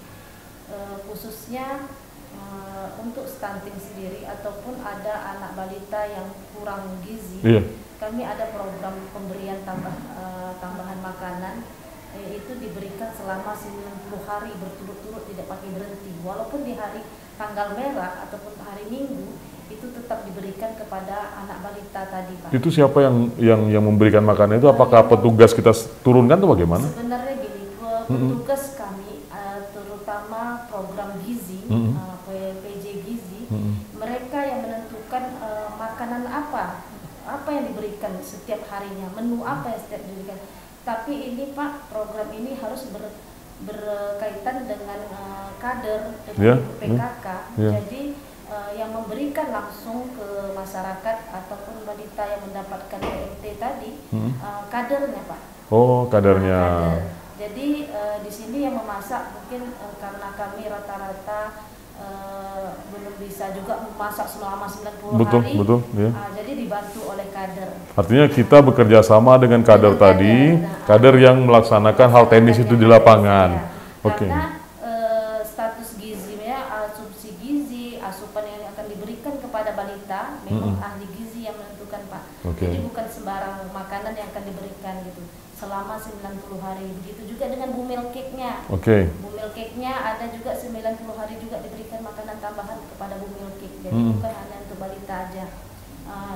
Khususnya untuk stunting sendiri ataupun ada anak balita yang kurang gizi. Iya. Kami ada program pemberian tambahan makanan, itu diberikan selama 90 hari berturut-turut tidak pakai berhenti. Walaupun di hari tanggal merah ataupun hari Minggu itu tetap diberikan kepada anak balita tadi, Pak. Itu siapa yang memberikan makanan itu? Apakah petugas kita turunkan atau bagaimana? Sebenarnya gini, petugas kami terutama program gizi, PJ Gizi, mereka yang menentukan makanan apa yang diberikan setiap harinya, menu apa yang setiap diberikan. Tapi ini Pak, program ini harus berkaitan dengan kader PKK. Jadi yang memberikan langsung ke masyarakat ataupun balita yang mendapatkan PMT tadi, kadernya Pak. Oh, kadernya. Kader. Jadi di sini yang memasak mungkin karena kami rata-rata belum bisa juga memasak selama 90 hari. Betul, ya. Jadi dibantu oleh kader. Artinya kita bekerja sama dengan kader tadi, kader yang melaksanakan hal teknis itu di lapangan. Ya. Oke. Karena status gizinya, asumsi gizi, asupan yang akan diberikan kepada balita memang ahli gizi yang menentukan Pak. Jadi bukan sembarang makanan yang akan diberikan gitu selama 90 hari. Begitu juga dengan bumil cake-nya. Bumil cake-nya ada juga 90 hari juga diberikan makanan tambahan kepada bumil cake. Jadi bukan hanya untuk balita aja.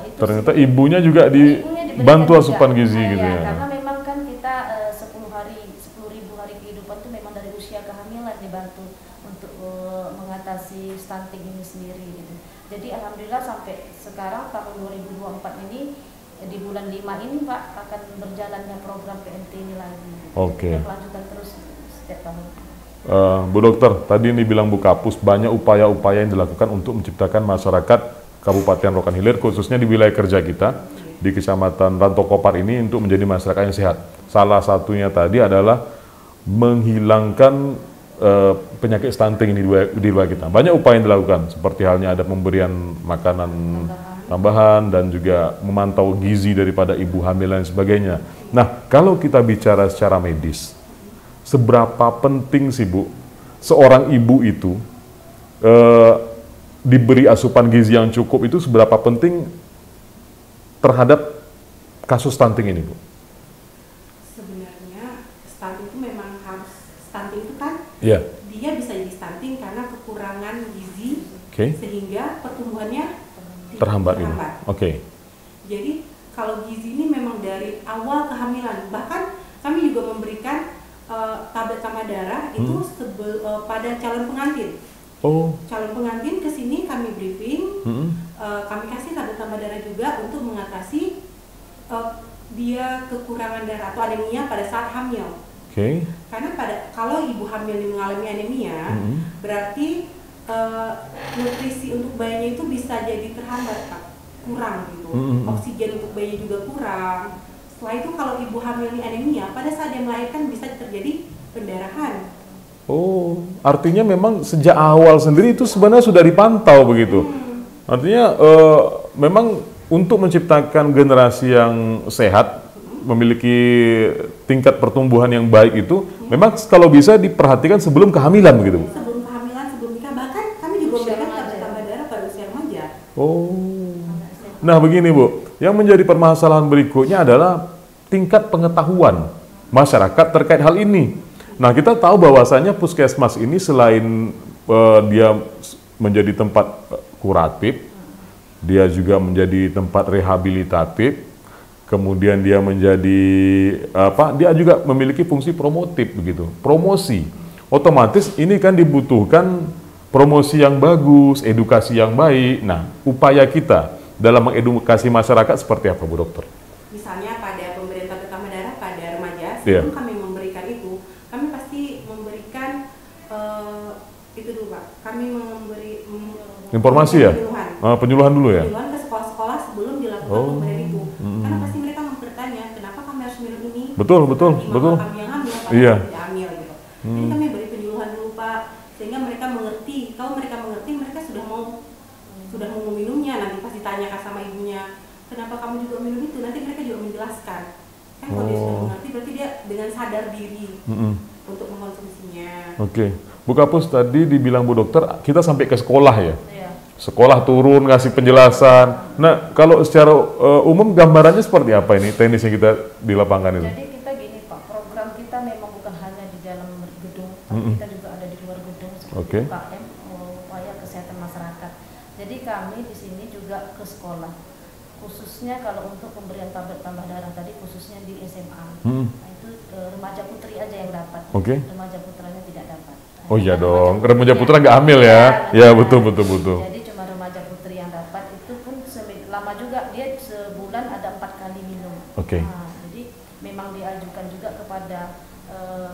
Itu ternyata ibunya juga dibantu asupan gizi gitu ya. Karena memang kan kita 10.000 hari kehidupan itu memang dari usia kehamilan dibantu untuk mengatasi stunting ini sendiri gitu. Jadi alhamdulillah sampai sekarang tahun 2024 ini di bulan 5 ini Pak akan berjalannya program PMT ini lagi. Oke. Kelanjutan terus setiap tahun. Bu Dokter, tadi ini bilang Bu Kapus banyak upaya-upaya yang dilakukan untuk menciptakan masyarakat Kabupaten Rokan Hilir khususnya di wilayah kerja kita di Kecamatan Rantokopar ini untuk menjadi masyarakat yang sehat. Salah satunya tadi adalah menghilangkan penyakit stunting ini di wilayah kita. Banyak upaya yang dilakukan seperti halnya ada pemberian makanan tambahan dan juga memantau gizi daripada ibu hamil dan sebagainya. Nah, kalau kita bicara secara medis, seberapa penting sih Bu seorang ibu itu diberi asupan gizi yang cukup itu seberapa penting terhadap kasus stunting ini Bu? Sebenarnya stunting itu memang harus, stunting itu kan dia bisa jadi stunting karena kekurangan gizi sehingga pertumbuhannya terhambat. Jadi kalau gizi ini memang dari awal kehamilan, bahkan kami juga memberikan tablet tambah darah itu pada calon pengantin. Calon pengantin ke sini kami briefing, kami kasih tablet tambah darah juga untuk mengatasi dia kekurangan darah atau anemia pada saat hamil. Karena kalau ibu hamil ini mengalami anemia, berarti nutrisi untuk bayinya itu bisa jadi terhambat Pak, kurang gitu. Oksigen untuk bayi juga kurang. Setelah itu kalau ibu hamil ini anemia, pada saat dia melahirkan bisa terjadi pendarahan. Oh, artinya memang sejak awal sendiri itu sebenarnya sudah dipantau begitu. Artinya memang untuk menciptakan generasi yang sehat, memiliki tingkat pertumbuhan yang baik itu, memang kalau bisa diperhatikan sebelum kehamilan begitu Bu? Sebelum kehamilan, sebelum nikah, bahkan kami juga memberikan tablet tambah darah pada usia remaja. Nah begini Bu, yang menjadi permasalahan berikutnya adalah tingkat pengetahuan masyarakat terkait hal ini. Nah, kita tahu bahwasanya puskesmas ini selain dia menjadi tempat kuratif, dia juga menjadi tempat rehabilitatif, kemudian dia menjadi dia juga memiliki fungsi promotif begitu, promosi. Otomatis ini kan dibutuhkan promosi yang bagus, edukasi yang baik. Nah, upaya kita dalam mengedukasi masyarakat seperti apa, Bu Dokter? Misalnya pada pemberian tablet tambah darah pada remaja, sebelum kami memberikan itu, kami pasti memberikan itu dulu Pak. Kami memberi informasi ya? Penyuluhan dulu ya? Penyuluhan ke sekolah-sekolah sebelum dilakukan pemberian itu. Karena pasti mereka bertanya, kenapa kami harus minum ini? Betul. Kami yang hamil, iya. Tidak hamil gitu. Jadi kami beri penyuluhan dulu Pak, sehingga mereka mengerti. Kalau mereka mengerti, mereka sudah mau meminumnya. Nanti pas ditanyakan sama ibunya, kenapa kamu juga minum itu? Nanti mereka juga menjelaskan. Kan kalau dia sudah mengerti, berarti dia dengan sadar diri untuk mengkonsumsinya. Oke. Bu Kapus, tadi dibilang Bu Dokter, kita sampai ke sekolah ya? Iya. Sekolah turun, ngasih penjelasan. Nah, kalau secara umum gambarannya seperti apa ini teknis yang kita di lapangan itu? Jadi kita gini Pak, program kita memang bukan hanya di dalam gedung, tapi kita juga ada di luar gedung seperti UKM, upaya kesehatan masyarakat. Jadi kami di sini juga ke sekolah, khususnya kalau untuk pemberian tablet tambah darah tadi, khususnya di SMA. Nah, itu remaja putri aja yang dapat, remaja putranya tidak dapat. Oh iya dong, remaja putra nggak hamil ya? Ya betul. Jadi cuma remaja putri yang dapat, itu pun lama juga, dia sebulan ada 4 kali minum. Nah, jadi memang diajukan juga kepada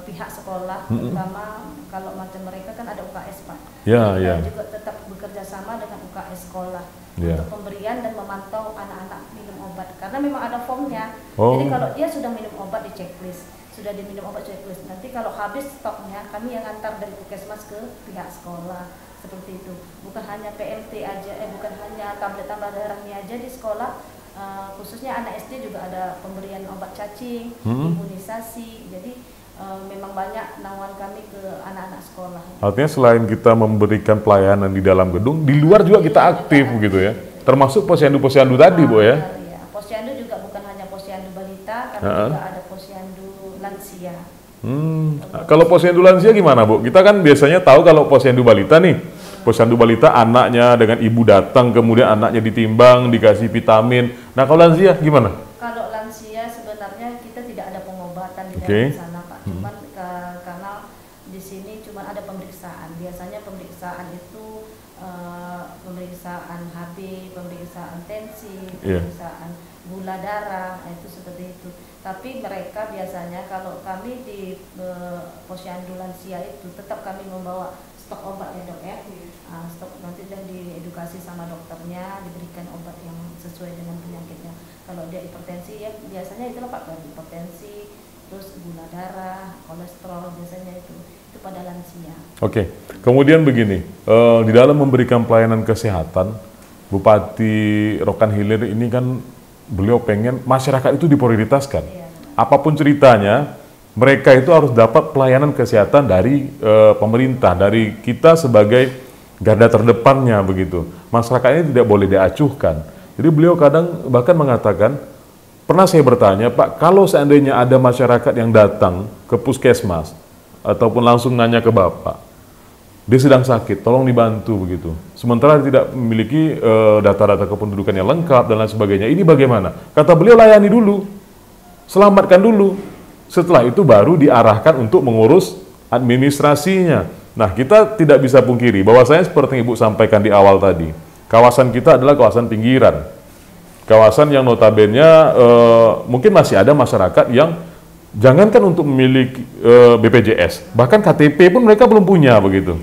pihak sekolah, terutama kalau macam mereka kan ada UKS Pak. Kita juga tetap bekerja sama dengan UKS sekolah untuk pemberian dan memantau anak-anak minum obat, karena memang ada formnya. Jadi kalau dia sudah minum obat di checklist, sudah diminum obat checklist, nanti kalau habis stoknya kami yang antar dari puskesmas ke pihak sekolah, seperti itu. Bukan hanya PMT aja, bukan hanya tablet tambah darahnya aja di sekolah, khususnya anak SD juga ada pemberian obat cacing, imunisasi. Jadi memang banyak naungan kami ke anak-anak sekolah. Artinya selain kita memberikan pelayanan di dalam gedung, di luar juga kita aktif gitu ya, termasuk posyandu-posyandu tadi Bu ya? Iya, posyandu juga bukan hanya posyandu balita, karena juga ada posyandu lansia. Kalau posyandu lansia gimana Bu? Kita kan biasanya tahu kalau posyandu balita nih, posyandu balita anaknya dengan ibu datang, kemudian anaknya ditimbang, dikasih vitamin. Nah kalau lansia gimana? Kalau lansia sebenarnya kita tidak ada pengobatan di dalam sana Pak, cuman karena di sini cuma ada pemeriksaan. Biasanya pemeriksaan itu pemeriksaan HB, pemeriksaan tensi, pemeriksaan gula darah, itu seperti itu. Tapi mereka biasanya kalau kami di posyandu lansia itu tetap kami membawa stok obat ya Dok ya. Stok nanti sudah diedukasi sama dokternya, diberikan obat yang sesuai dengan penyakitnya. Kalau dia hipertensi ya biasanya itu Pak, hipertensi, terus gula darah, kolesterol, biasanya itu pada lansia. Oke. Kemudian begini, di dalam memberikan pelayanan kesehatan, Bupati Rokan Hilir ini kan beliau pengen masyarakat itu diprioritaskan. Apapun ceritanya, mereka itu harus dapat pelayanan kesehatan dari pemerintah, dari kita sebagai garda terdepannya begitu. Masyarakat ini tidak boleh diacuhkan. Jadi beliau kadang bahkan mengatakan, pernah saya bertanya, Pak, kalau seandainya ada masyarakat yang datang ke puskesmas ataupun langsung nanya ke Bapak, dia sedang sakit, tolong dibantu begitu. Sementara tidak memiliki data-data kependudukan yang lengkap dan lain sebagainya. Ini bagaimana? Kata beliau, layani dulu, selamatkan dulu. Setelah itu baru diarahkan untuk mengurus administrasinya. Nah, kita tidak bisa pungkiri bahwasanya seperti yang Ibu sampaikan di awal tadi, kawasan kita adalah kawasan pinggiran. Kawasan yang notabene mungkin masih ada masyarakat yang jangankan untuk memiliki BPJS, bahkan KTP pun mereka belum punya begitu.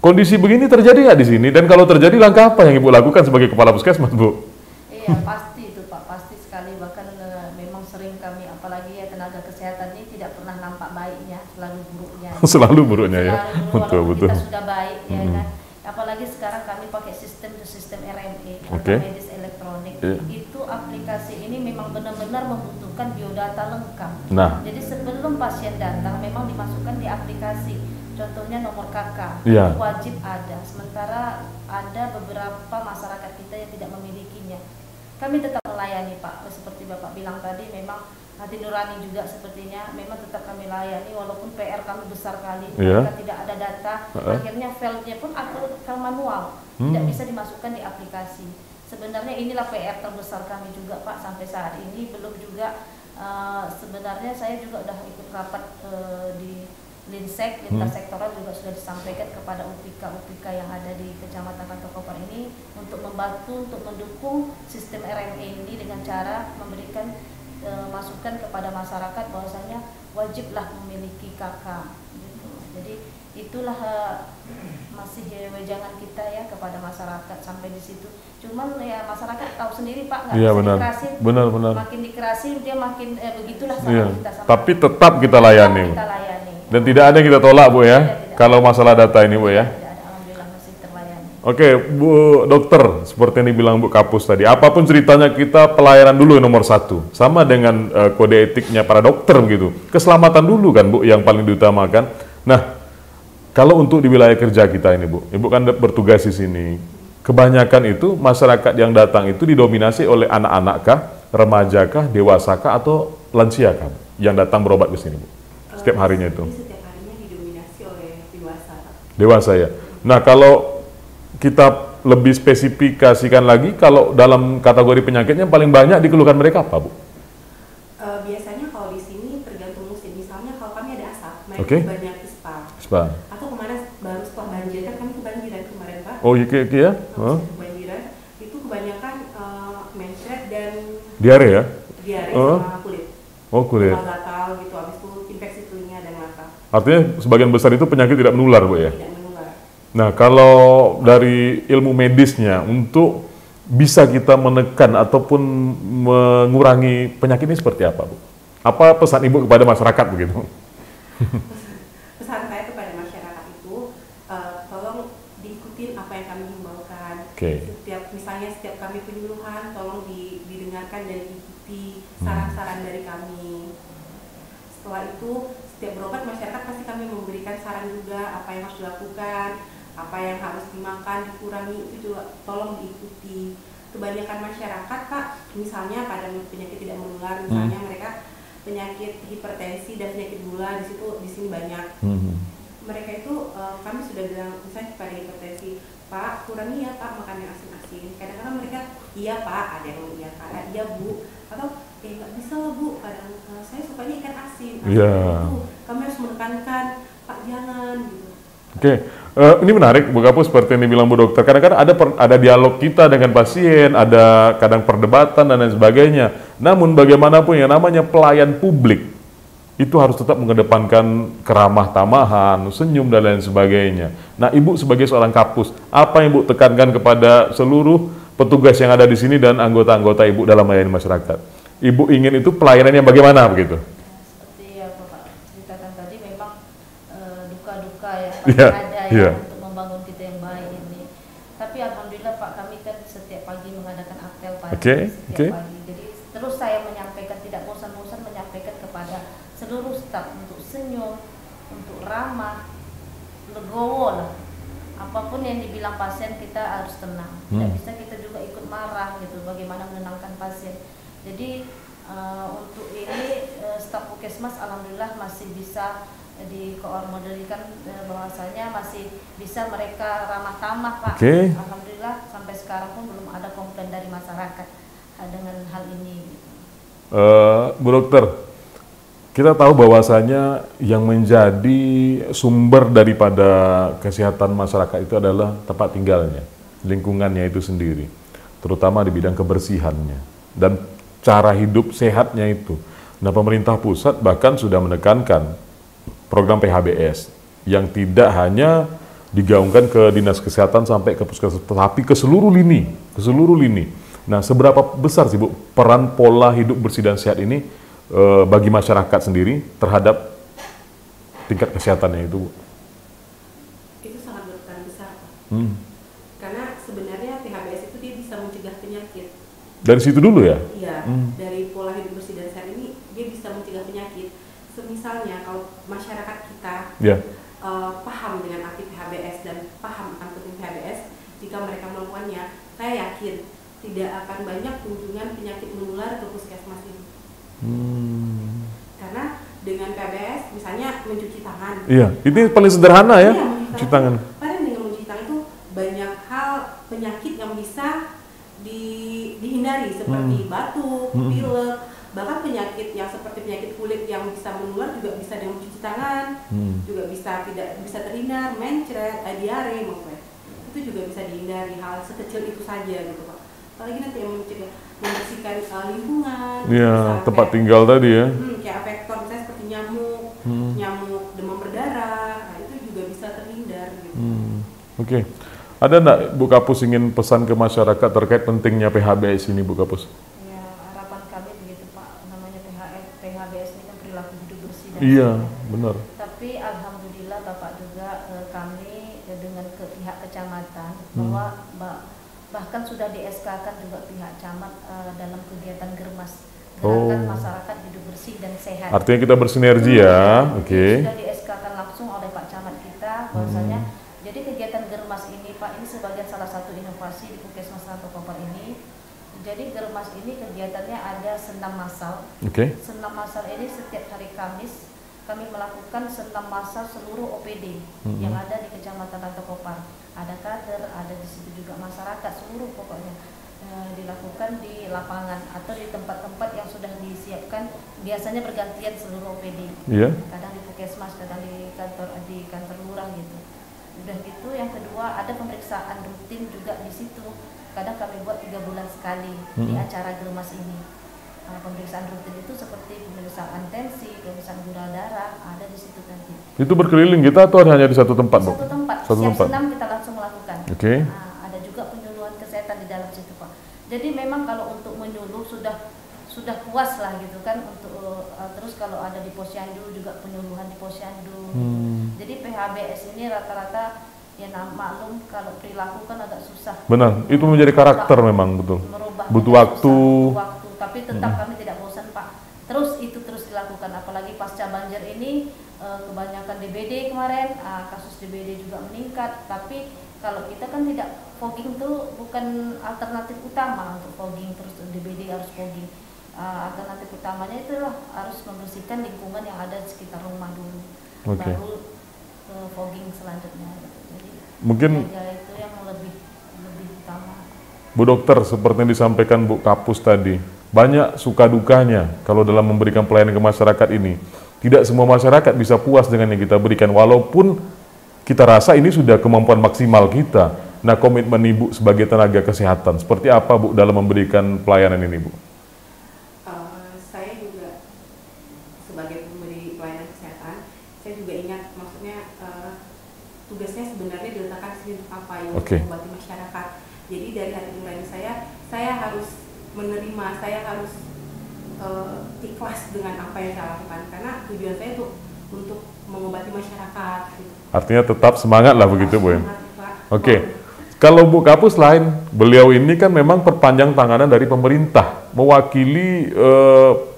Kondisi begini terjadi nggak di sini? Dan kalau terjadi, langkah apa yang Ibu lakukan sebagai kepala puskesmas, Bu? Iya, pasti itu Pak, pasti sekali. Bahkan memang sering kami, apalagi ya tenaga kesehatan ini tidak pernah nampak baiknya, selalu buruknya. Selalu buruknya ya. Betul. Kita sudah baik ya kan. Apalagi sekarang kami pakai sistem RME, medis elektronik. Itu aplikasi ini memang benar-benar membutuhkan biodata lengkap. Jadi sebelum pasien datang memang dimasukkan di aplikasi. Contohnya nomor KK, itu wajib ada. Sementara ada beberapa masyarakat kita yang tidak memilikinya. Kami tetap melayani Pak, seperti Bapak bilang tadi, memang hati nurani juga sepertinya, memang tetap kami layani walaupun PR kami besar kali, mereka tidak ada data, akhirnya filenya pun file manual, tidak bisa dimasukkan di aplikasi. Sebenarnya inilah PR terbesar kami juga Pak sampai saat ini, belum juga sebenarnya saya juga udah ikut rapat di Linsek, lintas sektoral juga sudah disampaikan kepada UPK yang ada di Kecamatan Rantokopar ini untuk membantu, untuk mendukung sistem RME ini dengan cara memberikan masukan kepada masyarakat bahwasanya wajiblah memiliki KK gitu. Jadi itulah masih wejangan kita ya kepada masyarakat sampai di situ. Cuman ya masyarakat tahu sendiri Pak, nggak bisa dikerasin. Benar. Makin dikerasin dia makin begitulah sama kita. Sama tapi tetap kita layani. Dan tidak ada yang kita tolak Bu ya, kalau masalah data ini Bu ya. Alhamdulillah masih terlayani. Oke Bu Dokter, seperti yang dibilang Bu Kapus tadi, apapun ceritanya kita pelayanan dulu nomor 1. Sama dengan kode etiknya para dokter begitu. Keselamatan dulu kan Bu yang paling diutamakan. Nah, kalau untuk di wilayah kerja kita ini Bu, Ibu kan bertugas di sini. Kebanyakan itu masyarakat yang datang itu didominasi oleh anak-anak kah, remaja kah, dewasa kah, atau lansia kah yang datang berobat ke sini Bu? Setiap harinya itu? Setiap harinya didominasi oleh dewasa. Dewasa ya. Nah kalau kita lebih spesifikasikan lagi, kalau dalam kategori penyakitnya paling banyak dikeluhkan mereka apa Bu? Biasanya kalau di sini tergantung musim. Misalnya kalau kami ada asap, mereka banyak ispa. Atau kemarin baru setelah banjir kan kami kebanjiran kemarin Pak. Oh iya. Kebanjiran itu kebanyakan mencret dan diare ya? Diare sama kulit. Oh kulit. Gatal gitu, habis itu infeksi telinga dan mata. Artinya sebagian besar itu penyakit tidak menular Bu ya? Tidak menular. Nah kalau dari ilmu medisnya untuk bisa kita menekan ataupun mengurangi penyakit ini seperti apa Bu? Apa pesan Ibu kepada masyarakat begitu? Pesan saya kepada masyarakat itu tolong diikutin apa yang kami himbaukan. Setiap kami penyuluhan tolong didengarkan dan diikuti saran-saran dari kami. Setelah itu setiap berobat masyarakat pasti kami memberikan saran juga apa yang harus dilakukan, apa yang harus dimakan, dikurangi, itu juga tolong diikuti. Kebanyakan masyarakat Pak, misalnya pada penyakit tidak menular, misalnya mereka penyakit hipertensi dan penyakit gula di sini banyak. Mereka itu kami sudah bilang misalnya pada hipertensi, Pak kurangi ya Pak makan yang asin-asin. Kadang-kadang mereka iya Pak, ada yang mengiyakan, iya Bu, atau nggak bisa lah Bu, kadang saya sukanya ikan asin. Itu kami harus menekankan Pak jangan gitu. Oke. Ini menarik Bu Kapus, seperti yang dibilang Bu Dokter. Kadang-kadang ada dialog kita dengan pasien, ada kadang perdebatan dan lain sebagainya. Namun bagaimanapun yang namanya pelayan publik itu harus tetap mengedepankan keramah tamahan, senyum dan lain sebagainya. Nah, Ibu sebagai seorang Kapus, apa yang Ibu tekankan kepada seluruh petugas yang ada di sini dan anggota-anggota Ibu dalam melayani masyarakat? Ibu ingin itu pelayanannya bagaimana begitu? Seperti yang Bapak ceritakan tadi, memang duka-duka ya, ada untuk membangun kita yang baik ini. Tapi alhamdulillah Pak, kami kan setiap pagi mengadakan apel pagi, setiap pagi. Jadi terus saya menyampaikan, tidak bosan-bosan menyampaikan kepada seluruh staf untuk senyum, untuk ramah, legowo lah. Apapun yang dibilang pasien kita harus tenang. Tidak bisa kita juga ikut marah gitu. Bagaimana menenangkan pasien. Jadi untuk ini staf Puskesmas alhamdulillah masih bisa dikoordinasikan, bahwasanya masih bisa mereka ramah tamah Pak. Alhamdulillah sampai sekarang pun belum ada komplain dari masyarakat dengan hal ini. Bu Dokter, kita tahu bahwasanya yang menjadi sumber daripada kesehatan masyarakat itu adalah tempat tinggalnya, lingkungannya itu sendiri, terutama di bidang kebersihannya dan cara hidup sehatnya itu. Nah, pemerintah pusat bahkan sudah menekankan program PHBS yang tidak hanya digaungkan ke dinas kesehatan sampai ke puskesmas, tapi ke seluruh lini. Nah, seberapa besar sih Bu peran pola hidup bersih dan sehat ini bagi masyarakat sendiri terhadap tingkat kesehatannya itu? Itu sangat berperan besar Pak. Karena sebenarnya PHBS itu dia bisa mencegah penyakit. Dari situ dulu ya? Iya, dari pola hidup bersih dan sehat ini dia bisa mencegah penyakit. Misalnya kalau masyarakat kita paham dengan arti PHBS dan paham akan penting PHBS, jika mereka melakukannya, saya yakin tidak akan banyak kunjungan penyakit menular ke puskesmas ini. PHBS, misalnya mencuci tangan. Iya, ini paling sederhana ya, mencuci tangan. Padahal dengan mencuci tangan itu banyak hal penyakit yang bisa dihindari seperti batuk, pilek, bahkan penyakit yang seperti penyakit kulit yang bisa menular juga bisa dengan mencuci tangan, juga tidak bisa terhindar, mencret, diare, maksudnya itu juga bisa dihindari, hal sekecil itu saja gitu Pak. Apalagi nanti yang mencegah membersihkan lingkungan, tempat tinggal tadi ya, kayak vektor misalnya seperti nyamuk, nyamuk demam berdarah, nah, itu juga bisa terhindar gitu. Oke. Ada enggak Bu Kapus ingin pesan ke masyarakat terkait pentingnya PHBS ini, Bu Kapus? Ya, harapan kami begitu Pak, namanya PHBS ini kan perilaku hidup bersih dan sehat. Benar. Tapi alhamdulillah Bapak juga kami dengan pihak kecamatan bahwa bahkan sudah di SK-kan juga pihak camat dalam kegiatan Germas, gerakan masyarakat hidup bersih dan sehat. Artinya kita bersinergi ya, oke. Sudah di SK-kan langsung oleh Pak Camat kita, bahwasanya jadi kegiatan Germas ini Pak, ini sebagai salah satu inovasi di Puskesmas Rantau Kopar ini. Jadi Germas ini kegiatannya ada senam massal. Senam massal ini setiap hari Kamis kami melakukan senam massal seluruh OPD yang ada di Kecamatan Rantau Kopar. Ada kader, ada di situ juga masyarakat, seluruh pokoknya dilakukan di lapangan atau di tempat-tempat yang sudah disiapkan. Biasanya bergantian seluruh OPD. Kadang di Puskesmas, kadang di kantor lurah gitu. Udah gitu, yang kedua ada pemeriksaan rutin juga di situ. Kadang kami buat 3 bulan sekali di acara Germas ini. Pemeriksaan rutin itu seperti pemeriksaan tensi, pemeriksaan gula darah, ada di situ nanti. Itu berkeliling kita atau hanya di satu tempat? Satu tempat. Siap senam kita langsung melakukan. Ada juga penyuluhan kesehatan di dalam situ Pak. Jadi memang kalau untuk menyuluh sudah puas lah gitu kan untuk terus kalau ada di Posyandu juga penyuluhan di Posyandu. Jadi PHBS ini rata-rata ya maklum kalau perilaku kan agak susah. Benar, itu menjadi karakter memang betul. Butuh waktu. Tapi tetap kami tidak bosan Pak. Terus dilakukan, apalagi pasca banjir ini kebanyakan DBD kemarin, kasus DBD juga meningkat. Tapi kalau kita kan tidak, fogging itu bukan alternatif utama untuk fogging, terus DBD harus fogging. Alternatif utamanya itulah harus membersihkan lingkungan yang ada di sekitar rumah dulu, baru fogging selanjutnya. Jadi mungkin itu yang lebih utama. Bu Dokter, seperti yang disampaikan Bu Kapus tadi, banyak suka dukanya kalau dalam memberikan pelayanan ke masyarakat ini. Tidak semua masyarakat bisa puas dengan yang kita berikan, walaupun kita rasa ini sudah kemampuan maksimal kita. Nah, komitmen Ibu sebagai tenaga kesehatan, seperti apa Bu dalam memberikan pelayanan ini Bu? Saya juga sebagai pemberi pelayanan kesehatan, saya juga ingat maksudnya tugasnya sebenarnya diletakkan sini untuk apa, yang mengobati masyarakat. Jadi dari hati nurani saya harus menerima, saya harus ikhlas dengan apa yang saya lakukan, karena tujuan saya untuk mengobati masyarakat. Gitu. Artinya tetap semangat lah begitu Bu ya? Kalau Bu Kapus lain, beliau ini kan memang perpanjang tanganan dari pemerintah, mewakili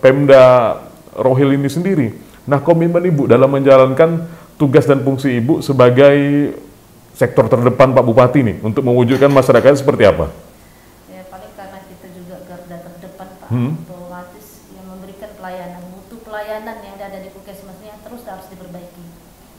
Pemda Rohil ini sendiri. Nah, komitmen Ibu dalam menjalankan tugas dan fungsi Ibu sebagai sektor terdepan Pak Bupati nih, untuk mewujudkan masyarakat seperti apa? Ya, paling karena kita juga garda terdepan Pak, otomatis yang memberikan pelayanan, mutu pelayanan yang ada di Puskesmasnya terus harus diperbaiki.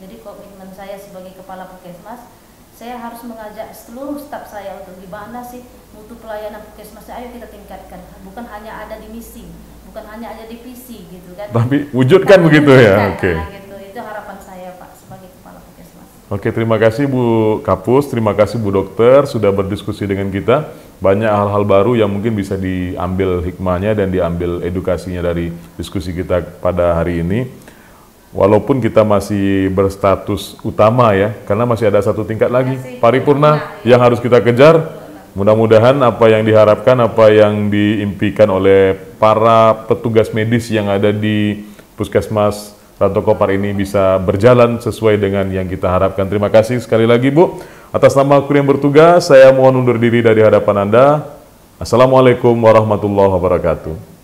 Jadi komitmen saya sebagai Kepala Puskesmas, saya harus mengajak seluruh staf saya untuk gimana sih mutu pelayanan Puskesmasnya, ayo kita tingkatkan. Bukan hanya ada di misi, bukan hanya ada di visi gitu kan. Tapi wujudkan begitu ya. Gitu. Itu harapan saya Pak sebagai Kepala Puskesmas. Terima kasih Bu Kapus, terima kasih Bu Dokter sudah berdiskusi dengan kita. Banyak hal-hal baru yang mungkin bisa diambil hikmahnya dan diambil edukasinya dari diskusi kita pada hari ini. Walaupun kita masih berstatus utama ya, karena masih ada satu tingkat lagi, paripurna yang harus kita kejar. Mudah-mudahan apa yang diharapkan, apa yang diimpikan oleh para petugas medis yang ada di Puskesmas Rantau Kopar ini bisa berjalan sesuai dengan yang kita harapkan. Terima kasih sekali lagi Bu. Atas nama kru yang bertugas, saya mohon undur diri dari hadapan Anda. Assalamualaikum warahmatullahi wabarakatuh.